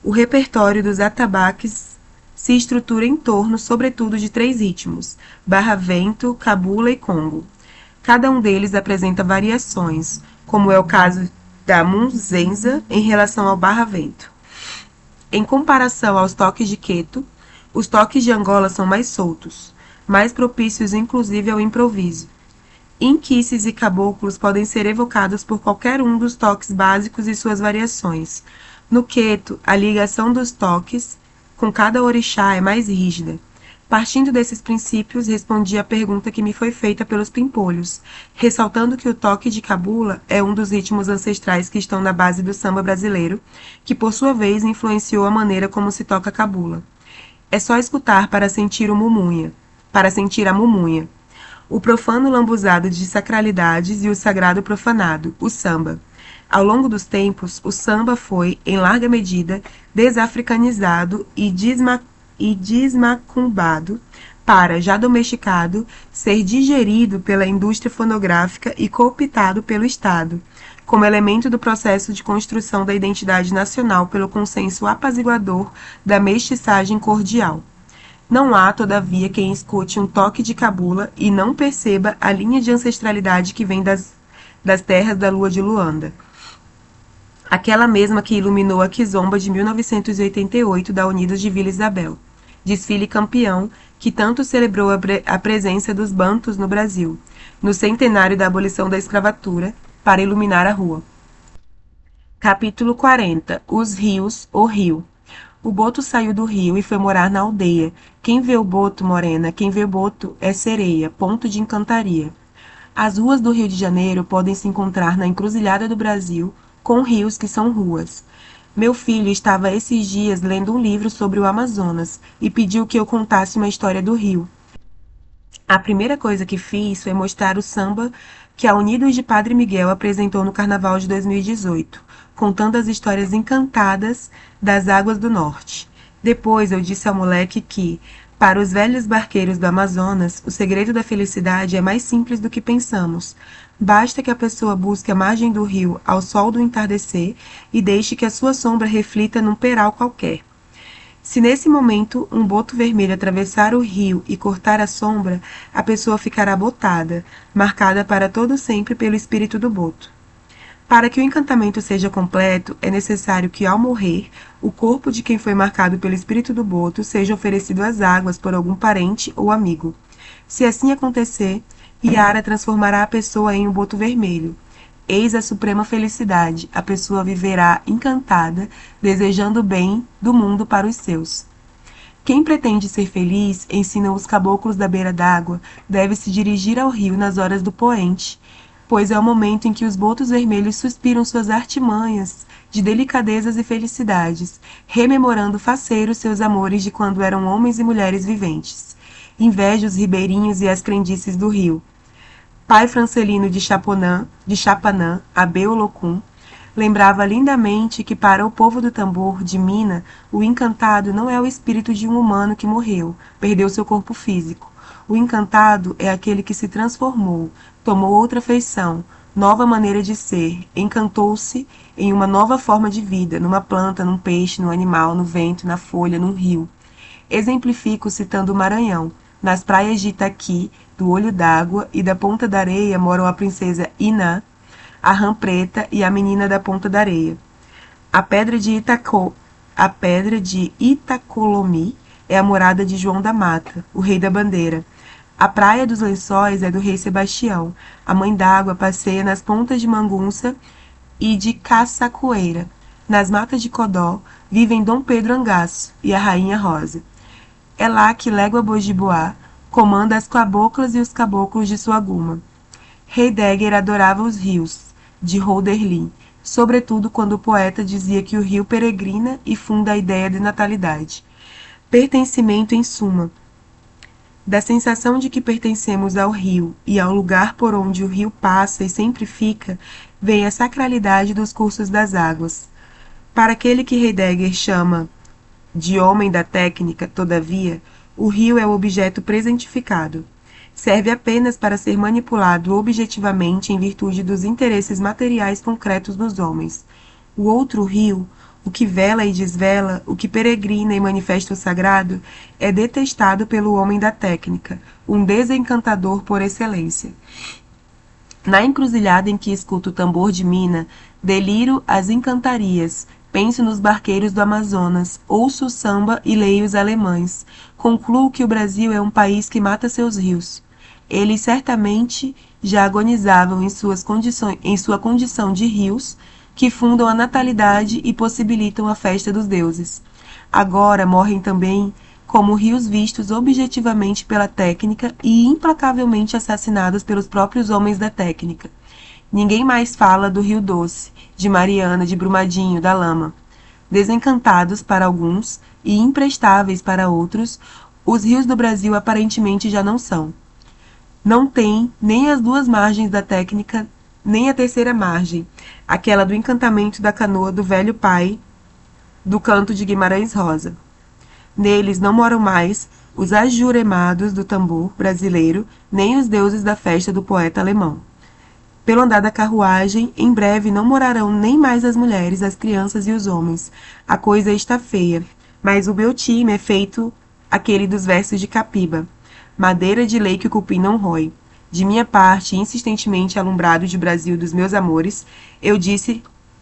o repertório dos atabaques se estrutura em torno, sobretudo, de 3 ritmos: barra-vento, cabula e congo. Cada um deles apresenta variações, como é o caso da munzenza em relação ao barra-vento. Em comparação aos toques de Queto, os toques de Angola são mais soltos, mais propícios inclusive ao improviso. Inquices e caboclos podem ser evocados por qualquer um dos toques básicos e suas variações. No Queto, a ligação dos toques com cada orixá é mais rígida. Partindo desses princípios, respondi à pergunta que me foi feita pelos pimpolhos, ressaltando que o toque de cabula é um dos ritmos ancestrais que estão na base do samba brasileiro, que por sua vez influenciou a maneira como se toca cabula. É só escutar para sentir a mumunha. O profano lambuzado de sacralidades e o sagrado profanado, o samba. Ao longo dos tempos, o samba foi, em larga medida, desafricanizado e desmacumbado para, já domesticado, ser digerido pela indústria fonográfica e cooptado pelo Estado, como elemento do processo de construção da identidade nacional pelo consenso apaziguador da mestiçagem cordial. Não há, todavia, quem escute um toque de cabula e não perceba a linha de ancestralidade que vem das terras da lua de Luanda. Aquela mesma que iluminou a Kizomba de 1988 da Unidos de Vila Isabel, desfile campeão que tanto celebrou a presença dos bantus no Brasil, no centenário da abolição da escravatura, para iluminar a rua. Capítulo 40. Os rios, o rio. O boto saiu do rio e foi morar na aldeia. Quem vê o boto, morena, quem vê o boto é sereia, ponto de encantaria. As ruas do Rio de Janeiro podem se encontrar na encruzilhada do Brasil, com rios que são ruas. Meu filho estava esses dias lendo um livro sobre o Amazonas e pediu que eu contasse uma história do rio. A primeira coisa que fiz foi mostrar o samba que a Unidos de Padre Miguel apresentou no Carnaval de 2018, contando as histórias encantadas das águas do norte. Depois eu disse ao moleque que, para os velhos barqueiros do Amazonas, o segredo da felicidade é mais simples do que pensamos. Basta que a pessoa busque a margem do rio ao sol do entardecer e deixe que a sua sombra reflita num peral qualquer. Se nesse momento um boto vermelho atravessar o rio e cortar a sombra, a pessoa ficará botada, marcada para todo sempre pelo espírito do boto. Para que o encantamento seja completo, é necessário que, ao morrer, o corpo de quem foi marcado pelo espírito do boto seja oferecido às águas por algum parente ou amigo. Se assim acontecer, Iara transformará a pessoa em um boto vermelho. Eis a suprema felicidade. A pessoa viverá encantada, desejando o bem do mundo para os seus. Quem pretende ser feliz, ensina os caboclos da beira d'água, deve se dirigir ao rio nas horas do poente, pois é o momento em que os botos vermelhos suspiram suas artimanhas de delicadezas e felicidades, rememorando faceiros seus amores de quando eram homens e mulheres viventes. Inveja os ribeirinhos e as crendices do rio. Pai Francelino de Chapanã, Abeu Locum, lembrava lindamente que para o povo do tambor, de Mina, o encantado não é o espírito de um humano que morreu, perdeu seu corpo físico. O encantado é aquele que se transformou, tomou outra feição, nova maneira de ser, encantou-se em uma nova forma de vida, numa planta, num peixe, num animal, no vento, na folha, num rio. Exemplifico citando o Maranhão. Nas praias de Itaqui, do Olho d'Água e da Ponta da Areia moram a princesa Iná, a Rã Preta e a menina da Ponta da Areia. A pedra de Itacolomi é a morada de João da Mata, o rei da bandeira. A praia dos Lençóis é do rei Sebastião. A mãe d'água passeia nas pontas de Mangunça e de Caçacoeira. Nas matas de Codó vivem Dom Pedro Angaço e a rainha Rosa. É lá que Légua Bojiboá comanda as caboclas e os caboclos de sua guma. Heidegger adorava os rios, de Hölderlin, sobretudo quando o poeta dizia que o rio peregrina e funda a ideia de natalidade. Pertencimento em suma. Da sensação de que pertencemos ao rio e ao lugar por onde o rio passa e sempre fica, vem a sacralidade dos cursos das águas. Para aquele que Heidegger chama de homem da técnica, todavia, o rio é o objeto presentificado. serve apenas para ser manipulado objetivamente em virtude dos interesses materiais concretos dos homens. O outro rio, o que vela e desvela, o que peregrina e manifesta o sagrado, é detestado pelo homem da técnica, um desencantador por excelência. Na encruzilhada em que escuto o tambor de mina, deliro as encantarias, penso nos barqueiros do Amazonas, ouço o samba e leio os alemães. Concluo que o Brasil é um país que mata seus rios. Eles certamente já agonizavam em sua condição de rios, que fundam a natalidade e possibilitam a festa dos deuses. Agora morrem também como rios vistos objetivamente pela técnica e implacavelmente assassinados pelos próprios homens da técnica. Ninguém mais fala do Rio Doce, de Mariana, de Brumadinho, da Lama. Desencantados para alguns e imprestáveis para outros, os rios do Brasil aparentemente já não são. Não tem nem as duas margens da técnica, nem a terceira margem, aquela do encantamento da canoa do velho pai do canto de Guimarães Rosa. Neles não moram mais os ajuremados do tambor brasileiro, nem os deuses da festa do poeta alemão. Pelo andar da carruagem, em breve não morarão nem mais as mulheres, as crianças e os homens. A coisa está feia, mas o meu time é feito aquele dos versos de Capiba. Madeira de lei que o cupim não rói. De minha parte, insistentemente alumbrado de Brasil dos meus amores, eu disse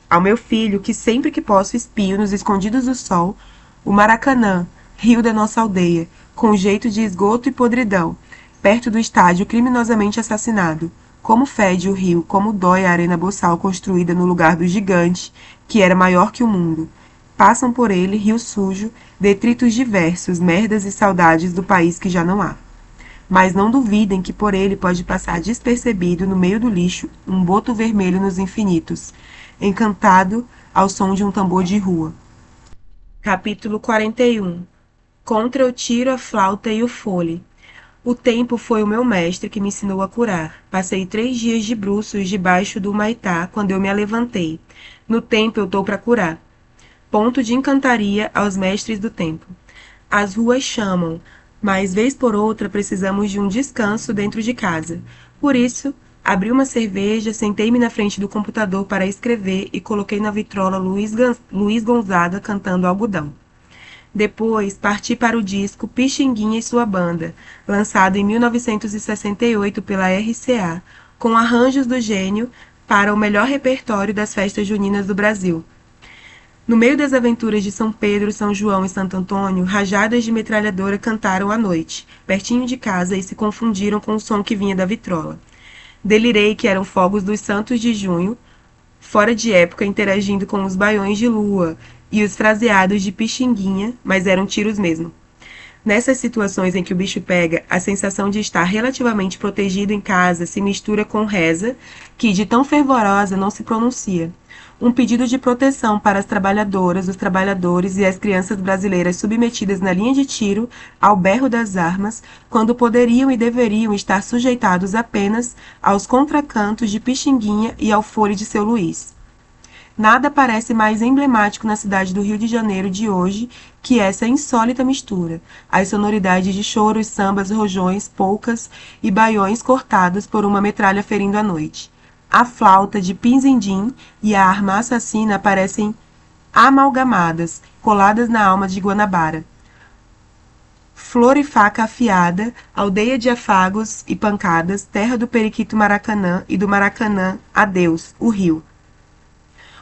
ao meu filho que sempre que posso espio nos escondidos do sol o Maracanã, rio da nossa aldeia, com jeito de esgoto e podridão, perto do estádio criminosamente assassinado. Como fede o rio, como dói a arena boçal construída no lugar do gigante, que era maior que o mundo. Passam por ele, rio sujo, detritos diversos, merdas e saudades do país que já não há. Mas não duvidem que por ele pode passar despercebido no meio do lixo um boto vermelho nos infinitos, encantado ao som de um tambor de rua. Capítulo 41. Contra o tiro, a flauta e o fole. O tempo foi o meu mestre que me ensinou a curar. Passei 3 dias de bruços debaixo do Humaitá quando eu me alevantei. No tempo eu tô para curar. Ponto de encantaria aos mestres do tempo. As ruas chamam, mas vez por outra precisamos de um descanso dentro de casa. Por isso, abri uma cerveja, sentei-me na frente do computador para escrever e coloquei na vitrola Luiz Gonzaga cantando Algodão. Depois, parti para o disco Pixinguinha e Sua Banda, lançado em 1968 pela RCA, com arranjos do gênio para o melhor repertório das festas juninas do Brasil. No meio das aventuras de São Pedro, São João e Santo Antônio, rajadas de metralhadora cantaram à noite, pertinho de casa, e se confundiram com o som que vinha da vitrola. Delirei que eram fogos dos Santos de Junho, fora de época, interagindo com os baiões de lua e os fraseados de Pixinguinha, mas eram tiros mesmo. Nessas situações em que o bicho pega, a sensação de estar relativamente protegido em casa se mistura com reza, que de tão fervorosa não se pronuncia. Um pedido de proteção para as trabalhadoras, os trabalhadores e as crianças brasileiras submetidas na linha de tiro ao berro das armas, quando poderiam e deveriam estar sujeitados apenas aos contracantos de Pixinguinha e ao fole de seu Luiz. Nada parece mais emblemático na cidade do Rio de Janeiro de hoje que essa insólita mistura, as sonoridades de choros, sambas, rojões, polcas e baiões cortados por uma metralha ferindo a noite. A flauta de Pinzindim e a arma assassina aparecem amalgamadas, coladas na alma de Guanabara. Flor e faca afiada, aldeia de afagos e pancadas, terra do periquito Maracanã e do Maracanã, adeus, o rio.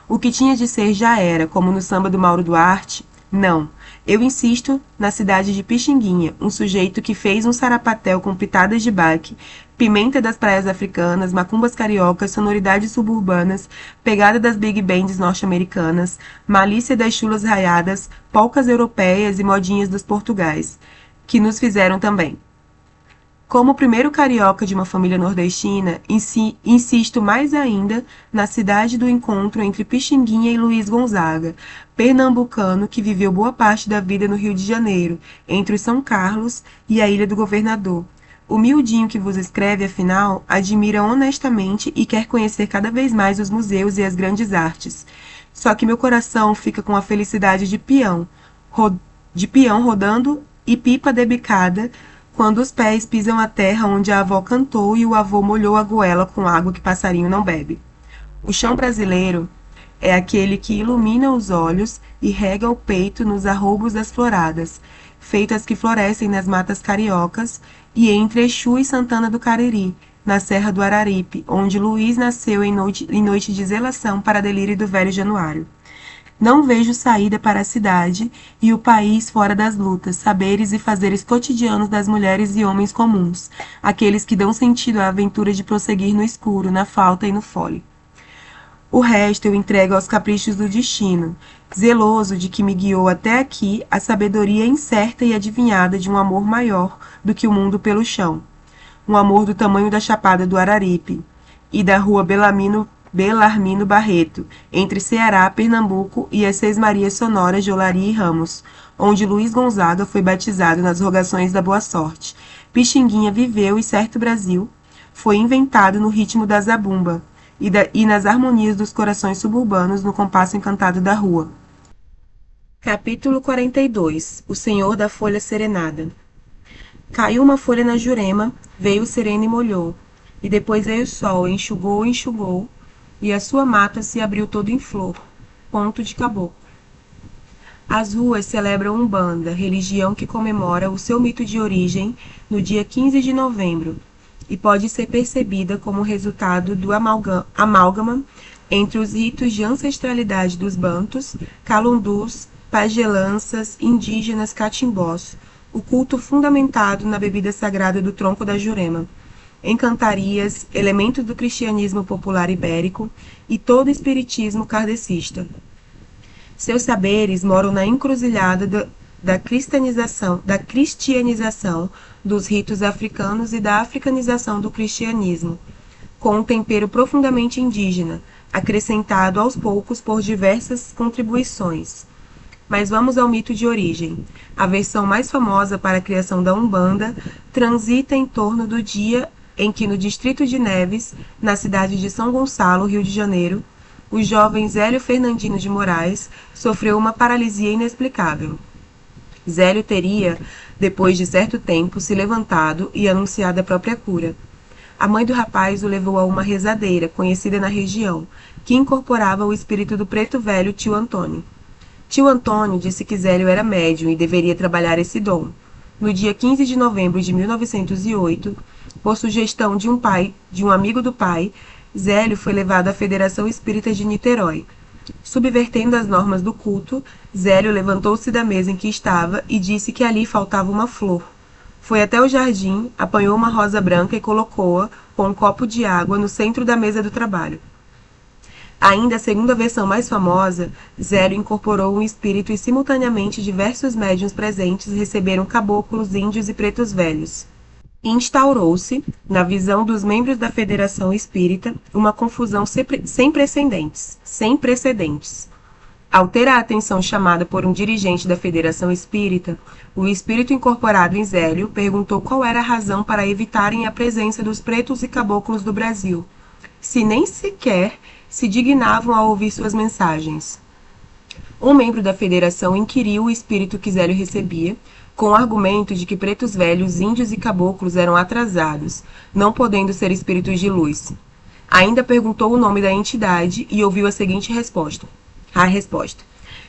O que tinha de ser já era, como no samba do Mauro Duarte. Não, eu insisto na cidade de Pixinguinha, um sujeito que fez um sarapatel com pitadas de baque, pimenta das praias africanas, macumbas cariocas, sonoridades suburbanas, pegada das big bands norte-americanas, malícia das chulas raiadas, polcas europeias e modinhas dos portugais, que nos fizeram também. Como o primeiro carioca de uma família nordestina, insisto mais ainda na cidade do encontro entre Pixinguinha e Luiz Gonzaga, pernambucano que viveu boa parte da vida no Rio de Janeiro, entre o São Carlos e a Ilha do Governador. O miudinho que vos escreve, afinal, admira honestamente e quer conhecer cada vez mais os museus e as grandes artes. Só que meu coração fica com a felicidade de peão rodando e pipa debicada, quando os pés pisam a terra onde a avó cantou e o avô molhou a goela com água que passarinho não bebe. O chão brasileiro é aquele que ilumina os olhos e rega o peito nos arroubos das floradas, feitas que florescem nas matas cariocas e entre Exu e Santana do Cariri, na Serra do Araripe, onde Luiz nasceu em noite de zelação para delírio do velho Januário. Não vejo saída para a cidade e o país fora das lutas, saberes e fazeres cotidianos das mulheres e homens comuns, aqueles que dão sentido à aventura de prosseguir no escuro, na falta e no fole. O resto eu entrego aos caprichos do destino, zeloso de que me guiou até aqui a sabedoria incerta e adivinhada de um amor maior do que o mundo pelo chão. Um amor do tamanho da Chapada do Araripe e da rua Belarmino Barreto, entre Ceará, Pernambuco e as Seis Marias Sonoras de Olaria e Ramos, onde Luiz Gonzaga foi batizado nas rogações da boa sorte. Pixinguinha viveu e certo Brasil foi inventado no ritmo da zabumba e nas harmonias dos corações suburbanos no compasso encantado da rua. Capítulo 42. O Senhor da Folha Serenada. Caiu uma folha na Jurema, veio o sereno e molhou, e depois veio o sol, enxugou, e a sua mata se abriu toda em flor. Ponto de caboclo. As ruas celebram Umbanda, religião que comemora o seu mito de origem no dia 15 de novembro, e pode ser percebida como resultado do amálgama entre os ritos de ancestralidade dos bantus, calundus, pagelanças, indígenas catimbós, o culto fundamentado na bebida sagrada do tronco da Jurema, encantarias, elementos do cristianismo popular ibérico e todo o espiritismo kardecista. Seus saberes moram na encruzilhada da cristianização dos ritos africanos e da africanização do cristianismo, com um tempero profundamente indígena, acrescentado aos poucos por diversas contribuições. Mas vamos ao mito de origem. A versão mais famosa para a criação da Umbanda transita em torno do dia em que, no distrito de Neves, na cidade de São Gonçalo, Rio de Janeiro, o jovem Zélio Fernandino de Moraes sofreu uma paralisia inexplicável. Zélio teria, depois de certo tempo, se levantado e anunciado a própria cura. A mãe do rapaz o levou a uma rezadeira, conhecida na região, que incorporava o espírito do preto velho tio Antônio. Tio Antônio disse que Zélio era médium e deveria trabalhar esse dom. No dia 15 de novembro de 1908, por sugestão de um amigo do pai, Zélio foi levado à Federação Espírita de Niterói. Subvertendo as normas do culto, Zélio levantou-se da mesa em que estava e disse que ali faltava uma flor. Foi até o jardim, apanhou uma rosa branca e colocou-a, com um copo de água, no centro da mesa do trabalho. Ainda segundo a versão mais famosa, Zélio incorporou um espírito e simultaneamente diversos médiuns presentes receberam caboclos, índios e pretos velhos. Instaurou-se, na visão dos membros da Federação Espírita, uma confusão sem precedentes. Ao ter a atenção chamada por um dirigente da Federação Espírita, o espírito incorporado em Zélio perguntou qual era a razão para evitarem a presença dos pretos e caboclos do Brasil, se nem sequer se dignavam a ouvir suas mensagens. Um membro da federação inquiriu o espírito que Zélio recebia, com o argumento de que pretos velhos, índios e caboclos eram atrasados, não podendo ser espíritos de luz. Ainda perguntou o nome da entidade e ouviu a seguinte resposta.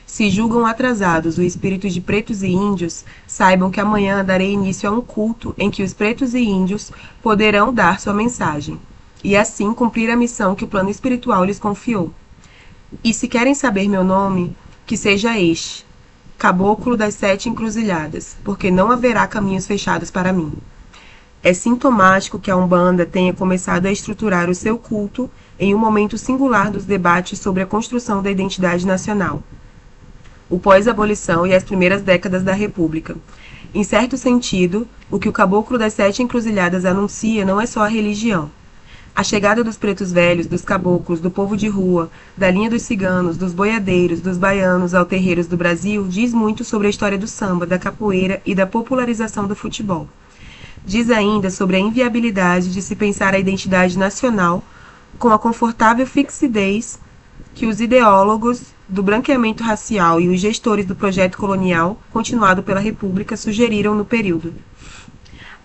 Se julgam atrasados o espírito de pretos e índios, saibam que amanhã darei início a um culto em que os pretos e índios poderão dar sua mensagem, e assim cumprir a missão que o plano espiritual lhes confiou. E se querem saber meu nome, que seja este, Caboclo das Sete Encruzilhadas, porque não haverá caminhos fechados para mim. É sintomático que a Umbanda tenha começado a estruturar o seu culto em um momento singular dos debates sobre a construção da identidade nacional, o pós-abolição e as primeiras décadas da República. Em certo sentido, o que o Caboclo das Sete Encruzilhadas anuncia não é só a religião. A chegada dos pretos velhos, dos caboclos, do povo de rua, da linha dos ciganos, dos boiadeiros, dos baianos ao terreiros do Brasil diz muito sobre a história do samba, da capoeira e da popularização do futebol. Diz ainda sobre a inviabilidade de se pensar a identidade nacional com a confortável fixidez que os ideólogos do branqueamento racial e os gestores do projeto colonial, continuado pela República, sugeriram no período.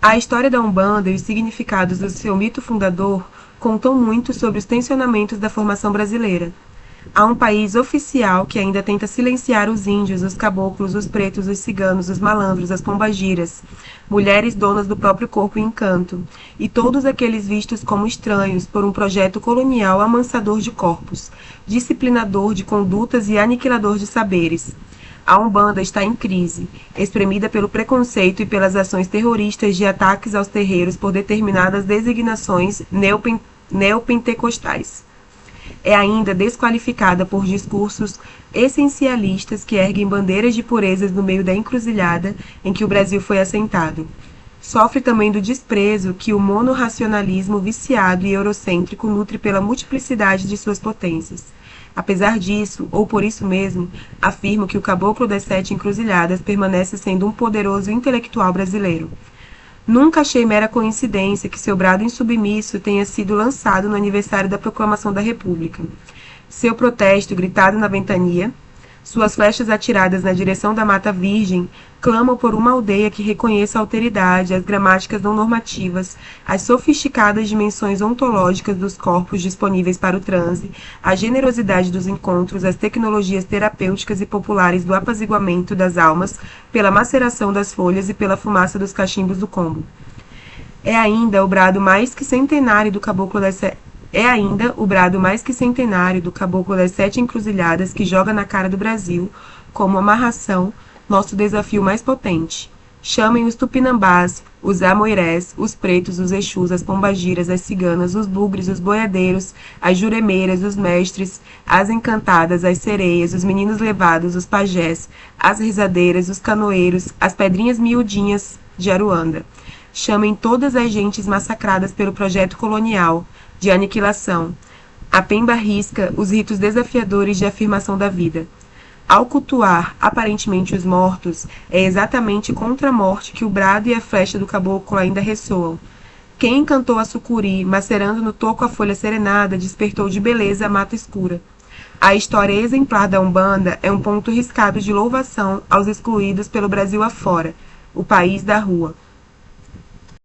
A história da Umbanda e os significados do seu mito fundador contam muito sobre os tensionamentos da formação brasileira. Há um país oficial que ainda tenta silenciar os índios, os caboclos, os pretos, os ciganos, os malandros, as pombagiras, mulheres donas do próprio corpo e encanto, e todos aqueles vistos como estranhos por um projeto colonial amansador de corpos, disciplinador de condutas e aniquilador de saberes. A Umbanda está em crise, espremida pelo preconceito e pelas ações terroristas de ataques aos terreiros por determinadas designações neopentecostais. É ainda desqualificada por discursos essencialistas que erguem bandeiras de purezas no meio da encruzilhada em que o Brasil foi assentado. Sofre também do desprezo que o monorracionalismo viciado e eurocêntrico nutre pela multiplicidade de suas potências. Apesar disso, ou por isso mesmo, afirmo que o Caboclo das Sete Encruzilhadas permanece sendo um poderoso intelectual brasileiro. Nunca achei mera coincidência que seu brado insubmisso tenha sido lançado no aniversário da proclamação da República. Seu protesto, gritado na ventania, suas flechas atiradas na direção da Mata Virgem, clamam por uma aldeia que reconheça a alteridade, as gramáticas não normativas, as sofisticadas dimensões ontológicas dos corpos disponíveis para o transe, a generosidade dos encontros, as tecnologias terapêuticas e populares do apaziguamento das almas pela maceração das folhas e pela fumaça dos cachimbos do combo. É ainda o brado mais que centenário do Caboclo das Sete Encruzilhadas que joga na cara do Brasil, como amarração, nosso desafio mais potente. Chamem os tupinambás, os amoirés, os pretos, os exus, as pombagiras, as ciganas, os bugres, os boiadeiros, as juremeiras, os mestres, as encantadas, as sereias, os meninos levados, os pajés, as rezadeiras, os canoeiros, as pedrinhas miudinhas de Aruanda. Chamem todas as gentes massacradas pelo projeto colonial, de aniquilação. A pemba risca os ritos desafiadores de afirmação da vida. Ao cultuar, aparentemente, os mortos, é exatamente contra a morte que o brado e a flecha do caboclo ainda ressoam. Quem encantou a sucuri, macerando no toco a folha serenada, despertou de beleza a mata escura. A história exemplar da Umbanda é um ponto riscado de louvação aos excluídos pelo Brasil afora, o país da rua.